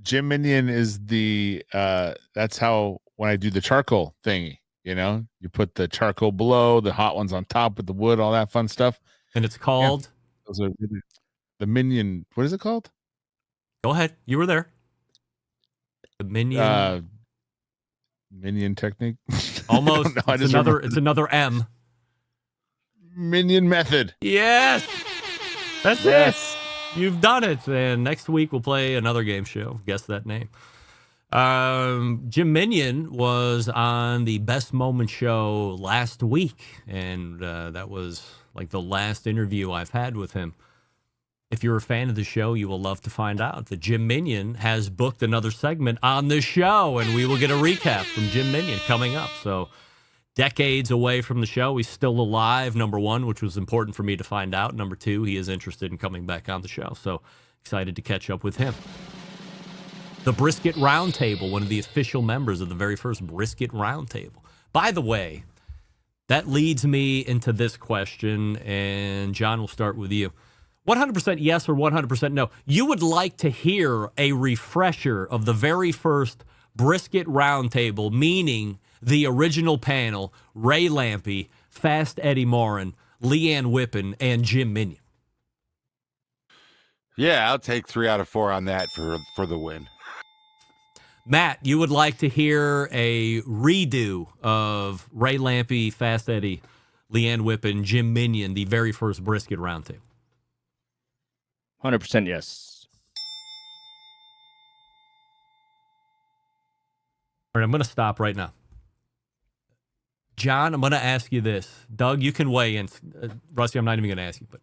Jim Minion is that's how, when I do the charcoal thingy, you put the charcoal below, the hot ones on top with the wood, all that fun stuff. And it's called? Yeah, those are the Minion. What is it called? Go ahead. You were there. The Minion. Minion technique. Almost. It's another M. Minion method. Yes. That's it. You've done it. And next week we'll play another game show. Guess that name. Jim Minion was on the Best Moment show last week. And that was like the last interview I've had with him. If you're a fan of the show, you will love to find out that Jim Minion has booked another segment on the show, and we will get a recap from Jim Minion coming up. So, decades away from the show, he's still alive, number one, which was important for me to find out. Number two, he is interested in coming back on the show. So, excited to catch up with him. The Brisket Roundtable, one of the official members of the very first Brisket Roundtable. By the way, that leads me into this question, and John, we'll start with you. 100% yes or 100% no. You would like to hear a refresher of the very first Brisket Roundtable, meaning the original panel, Ray Lampe, Fast Eddie Morin, Leanne Whippen, and Jim Minion. Yeah, I'll take 3 out of 4 on that for the win. Matt, you would like to hear a redo of Ray Lampe, Fast Eddie, Leanne Whippen, Jim Minion, the very first Brisket Roundtable. 100% yes. All right, I'm going to stop right now. John, I'm going to ask you this. Doug, you can weigh in. Rusty, I'm not even going to ask you. But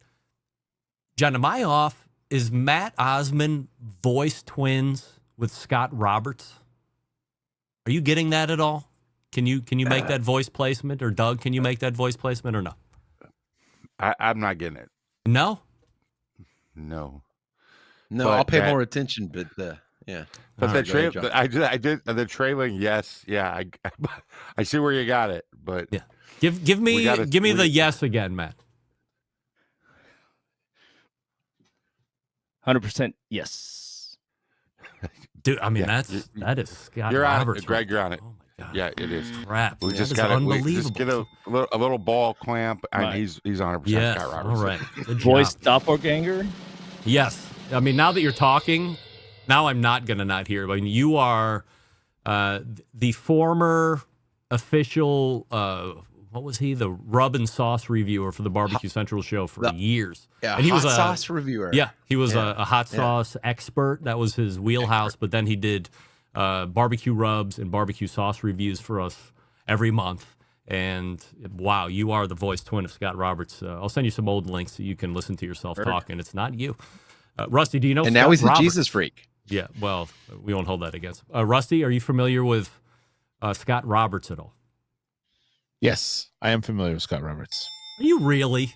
John, am I off? Is Matt Osmond voice twins with Scott Roberts? Are you getting that at all? Can you make that voice placement? Or Doug, can you make that voice placement or no? I'm not getting it. No? No, but I'll pay more attention. But yeah, but I did the trailing. Yes, yeah, I see where you got it. But yeah, give me the yes again, Matt. 100% yes. Dude, I mean that is Scott you're Roberts. on it, Greg. You're on it. Oh my Yeah, it is. Crap. We That just is got to unbelievable. get a little ball clamp, and Right. he's 100% Yes. Scott All Robertson. right. Good Voice job. doppelganger. Yes. I mean, now that you're talking, now I'm not going to not hear. I mean, you are the former official, what was he? The rub and sauce reviewer for the Barbecue Central show for years. Yeah, and he hot was sauce reviewer. Yeah, he was Yeah. a hot Yeah. sauce expert. That was his wheelhouse. But then he did barbecue rubs and barbecue sauce reviews for us every month. And wow, you are the voice twin of Scott Roberts. I'll send you some old links so you can listen to yourself talk, and it's not you. Rusty, do you know And Scott now he's a Roberts? Jesus freak. Yeah, well, we won't hold that against him. Rusty, are you familiar with Scott Roberts at all? Yes, I am familiar with Scott Roberts. Are you really?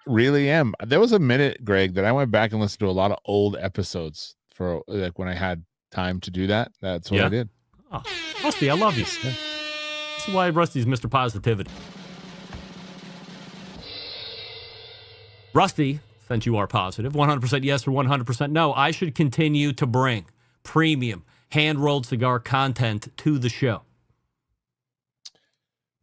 Really am. There was a minute, Greg, that I went back and listened to a lot of old episodes for like when I had time to do that. That's what I did. Oh, Rusty, I love you. This is why Rusty's Mr. Positivity. Rusty, since you are positive, 100% yes or 100% no, I should continue to bring premium hand-rolled cigar content to the show.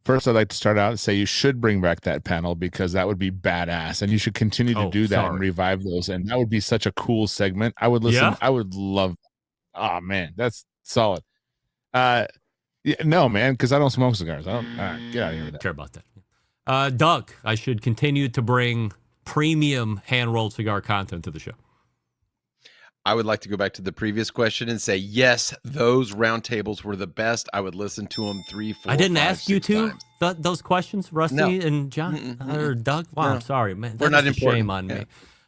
First, I'd like to start out and say you should bring back that panel because that would be badass, and you should continue to do that and revive those, and that would be such a cool segment. I would listen. Yeah? I would love. Oh man, that's solid. Yeah, no, man, because I don't smoke cigars. I don't get out of here with that. Care about that. Doug, I should continue to bring premium hand-rolled cigar content to the show. I would like to go back to the previous question and say, yes, those roundtables were the best. I would listen to them 3, 4, I didn't 5, ask you 6 to times. those questions, Rusty No. and John or Doug. Wow, No. I'm sorry, man. We're That not is a important. shame on Yeah. me.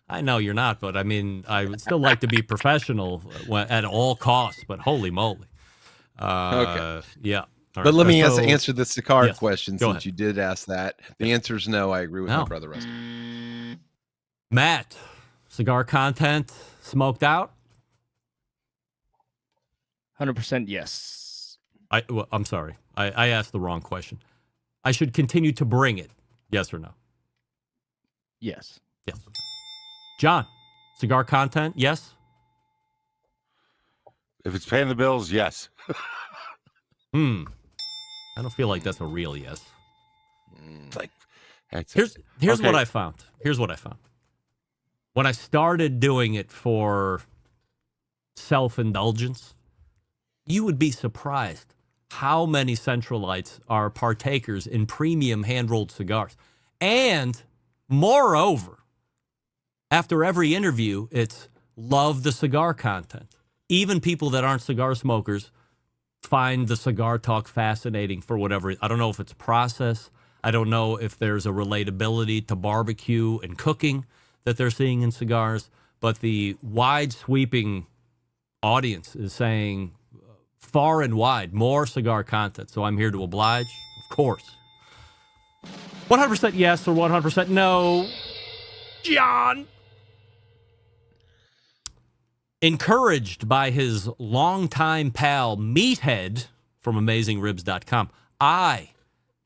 I know you're not, but I mean, I would still like to be professional at all costs. But holy moly, Okay. yeah. All But right. let me So- answer the cigar Yes, question go since ahead. you did ask that. The answer is no. I agree with my No. brother Rusty. Matt, cigar content smoked out. 100% yes. I'm sorry. I asked the wrong question. I should continue to bring it. Yes or no? Yes. Yes. John, cigar content. Yes. If it's paying the bills, yes. I don't feel like that's a real yes. Like, Here's okay. what I found. Here's what I found. When I started doing it for self-indulgence, you would be surprised how many Centralites are partakers in premium hand-rolled cigars. And moreover, after every interview, it's love the cigar content. Even people that aren't cigar smokers find the cigar talk fascinating for whatever. I don't know if it's process. I don't know if there's a relatability to barbecue and cooking that they're seeing in cigars. But the wide sweeping audience is saying far and wide, more cigar content. So I'm here to oblige, of course. 100% yes or 100% no. John. Encouraged by his longtime pal, Meathead, from AmazingRibs.com, I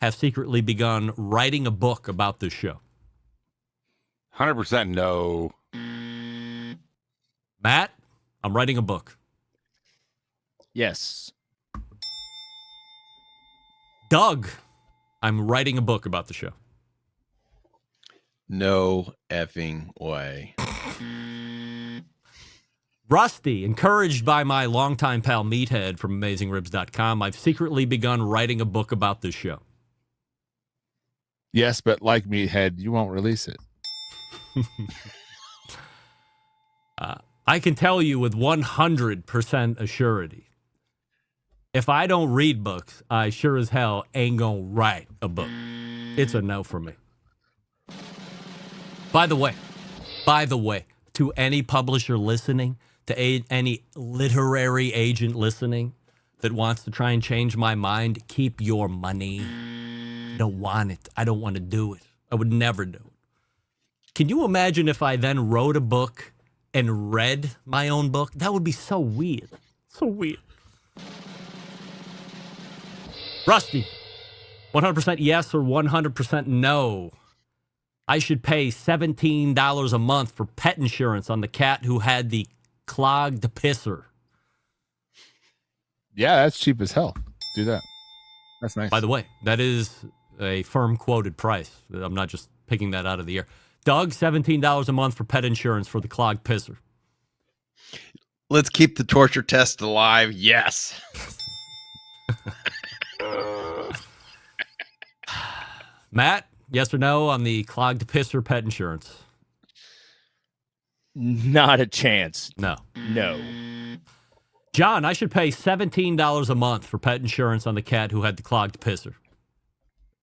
have secretly begun writing a book about this show. 100% no. Matt, I'm writing a book. Yes. Doug, I'm writing a book about the show. No effing way. Rusty, encouraged by my longtime pal Meathead from AmazingRibs.com, I've secretly begun writing a book about this show. Yes, but like Meathead, you won't release it. I can tell you with 100% assurity, if I don't read books, I sure as hell ain't gonna write a book. It's a no for me. By the way, to any publisher listening, to any literary agent listening that wants to try and change my mind, keep your money. I don't want it. I don't want to do it. I would never do it. Can you imagine if I then wrote a book and read my own book? That would be so weird. So weird. Rusty, 100% yes or 100% no. I should pay $17 a month for pet insurance on the cat who had the clogged pisser. Yeah, that's cheap as hell. do that. That's nice. By the way, that is a firm quoted price. I'm not just picking that out of the air. Doug, $17 a month for pet insurance for the clogged pisser. Let's keep the torture test alive. Yes. Matt, yes or no on the clogged pisser pet insurance? Not a chance. No. No. John, I should pay $17 a month for pet insurance on the cat who had the clogged pisser.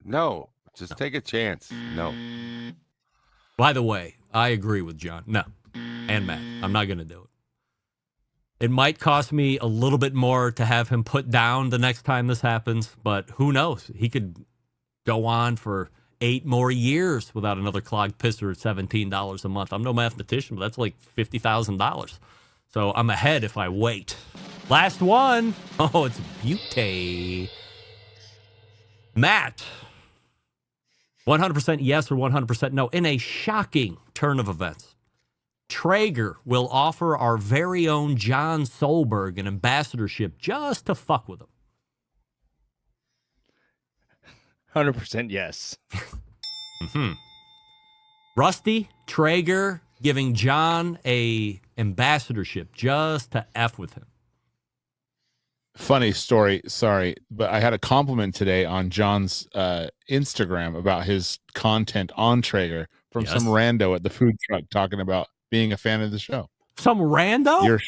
No, just take a chance. No. By the way, I agree with John. No. And Matt, I'm not going to do it. It might cost me a little bit more to have him put down the next time this happens, but who knows? He could go on for 8 more years without another clogged pisser at $17 a month. I'm no mathematician, but that's like $50,000. So I'm ahead if I wait. Last one. Oh, it's beauty. Matt, 100% yes or 100% no. In a shocking turn of events, Traeger will offer our very own John Solberg an ambassadorship just to fuck with him. 100% yes. Rusty, Traeger giving John a ambassadorship just to F with him. Funny story. Sorry, but I had a compliment today on John's Instagram about his content on Traeger from some rando at the food truck talking about being a fan of the show. Some rando?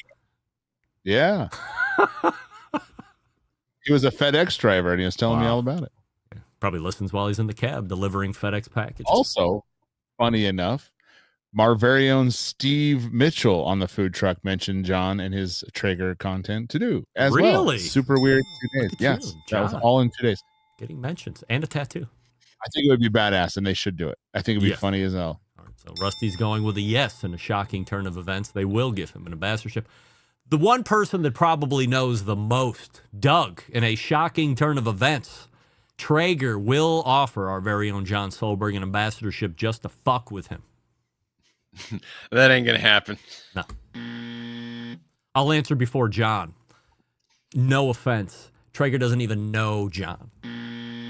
Yeah. He was a FedEx driver and he was telling me all about it. Probably listens while he's in the cab delivering FedEx packages. Also, funny enough, our very own Steve Mitchell on the food truck mentioned John and his Traeger content to do as well. Really? Super weird 2 days. Yes, that was all in 2 days. Getting mentions and a tattoo. I think it would be badass and they should do it. I think it would be funny as hell. All right, so Rusty's going with a yes in a shocking turn of events. They will give him an ambassadorship. The one person that probably knows the most, Doug, in a shocking turn of events, Traeger will offer our very own John Solberg an ambassadorship just to fuck with him. That ain't gonna happen. No. I'll answer before John. No offense. Traeger doesn't even know John.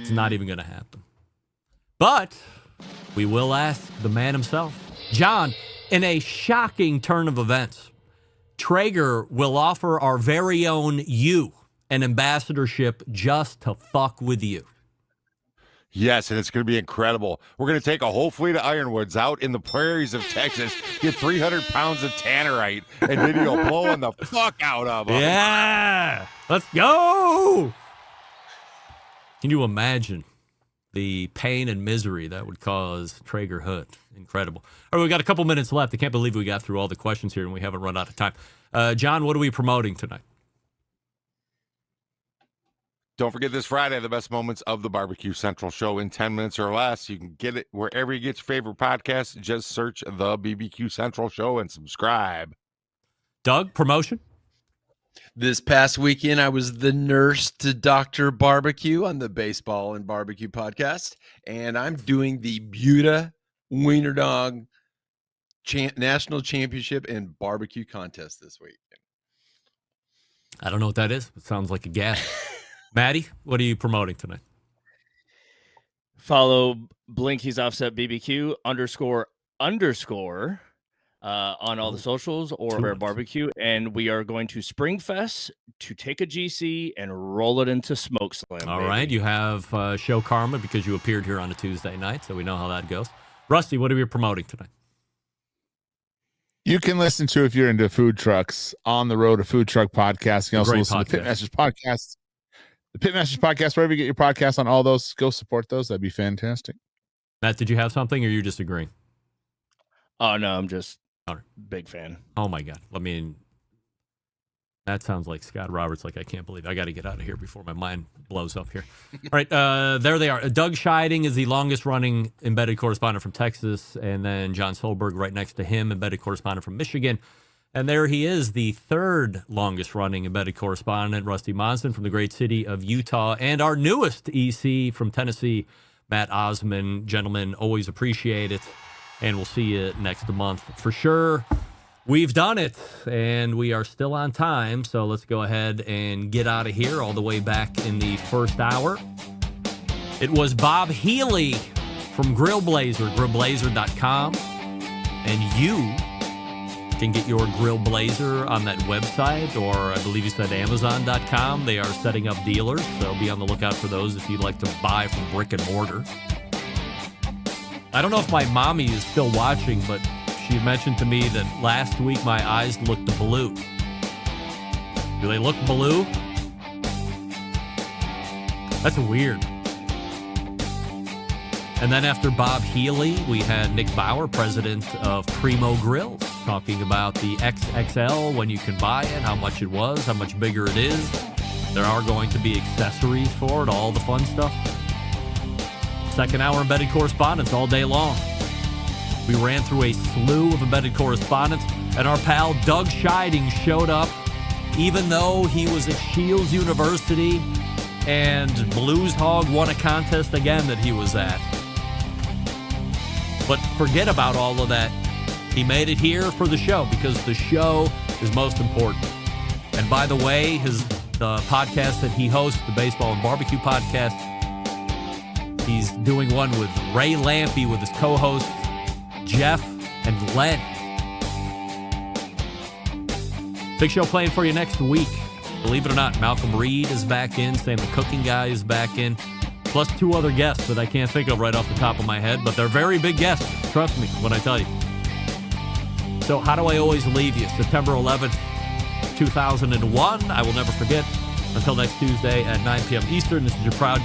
It's not even going to happen. But we will ask the man himself. John, in a shocking turn of events, Traeger will offer our very own you an ambassadorship just to fuck with you. Yes, and it's going to be incredible. We're going to take a whole fleet of ironwoods out in the prairies of Texas, get 300 pounds of tannerite, and video blowing the fuck out of them. Yeah, let's go. Can you imagine the pain and misery that would cause Traeger Hood? Incredible. All right, we got a couple minutes left. I can't believe we got through all the questions here and we haven't run out of time. John, what are we promoting tonight? Don't forget this Friday, the best moments of the Barbecue Central show in 10 minutes or less. You can get it wherever you get your favorite podcast. Just search the BBQ Central show and subscribe. Doug, promotion? This past weekend, I was the nurse to Dr. Barbecue on the Baseball and Barbecue podcast, and I'm doing the Buda Wiener Dog National Championship and Barbecue Contest this week. I don't know what that is. It sounds like a gas. Maddie, what are you promoting tonight? Follow Blinky's Offset BBQ __ on all the socials or Rare Barbecue. And we are going to Springfest to take a GC and roll it into Smoke Slam. All right. You have show karma because you appeared here on a Tuesday night, so we know how that goes. Rusty, what are you promoting tonight? You can listen to, if you're into food trucks, On the Road, a food truck podcast. You can also listen to Pitmasters podcast. The Pitmasters podcast, wherever you get your podcasts on all those, go support those. That'd be fantastic. Matt, did you have something or are you just agreeing? Oh, no, I'm just big fan. Oh, my God. I mean, that sounds like Scott Roberts. Like, I can't believe it. I got to get out of here before my mind blows up here. All right, there they are. Doug Scheiding is the longest-running embedded correspondent from Texas, and then John Solberg right next to him, embedded correspondent from Michigan. And there he is, the third longest-running embedded correspondent, Rusty Monson from the great city of Utah, and our newest EC from Tennessee, Matt Osman. Gentlemen, always appreciate it, and we'll see you next month for sure. We've done it, and we are still on time, so let's go ahead and get out of here all the way back in the first hour. It was Bob Healey from Grill Blazer, grillblazer.com, and you can get your Grill Blazer on that website, or I believe you said Amazon.com. They are setting up dealers, so be on the lookout for those if you'd like to buy from brick and mortar. I don't know if my mommy is still watching, but she mentioned to me that last week my eyes looked blue. Do they look blue? That's weird. And then after Bob Healey, we had Nick Bauer, president of Primo Grills, talking about the XXL, when you can buy it, how much it was, how much bigger it is. There are going to be accessories for it, all the fun stuff. Second hour embedded correspondence all day long. We ran through a slew of embedded correspondence, and our pal Doug Scheiding showed up, even though he was at Shields University and Blues Hog won a contest again that he was at. But forget about all of that. He made it here for the show because the show is most important. And by the way, the podcast that he hosts, the Baseball and Barbecue podcast, he's doing one with Ray Lampy with his co-hosts Jeff and Len. Big show playing for you next week. Believe it or not, Malcolm Reed is back in. Sam the Cooking Guy is back in. Plus 2 other guests that I can't think of right off the top of my head, but they're very big guests. Trust me when I tell you. So how do I always leave you? September 11th, 2001. I will never forget. Until next Tuesday at 9 p.m. Eastern, this is your proud...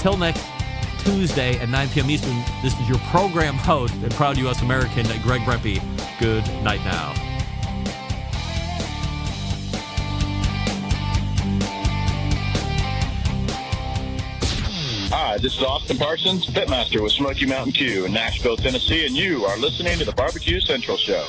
Till next Tuesday at 9 p.m. Eastern, this is your program host and proud U.S. American, Greg Rempe. Good night now. Hi, this is Austin Parsons, Pitmaster with Smoky Mountain Q in Nashville, Tennessee, and you are listening to the Barbecue Central Show.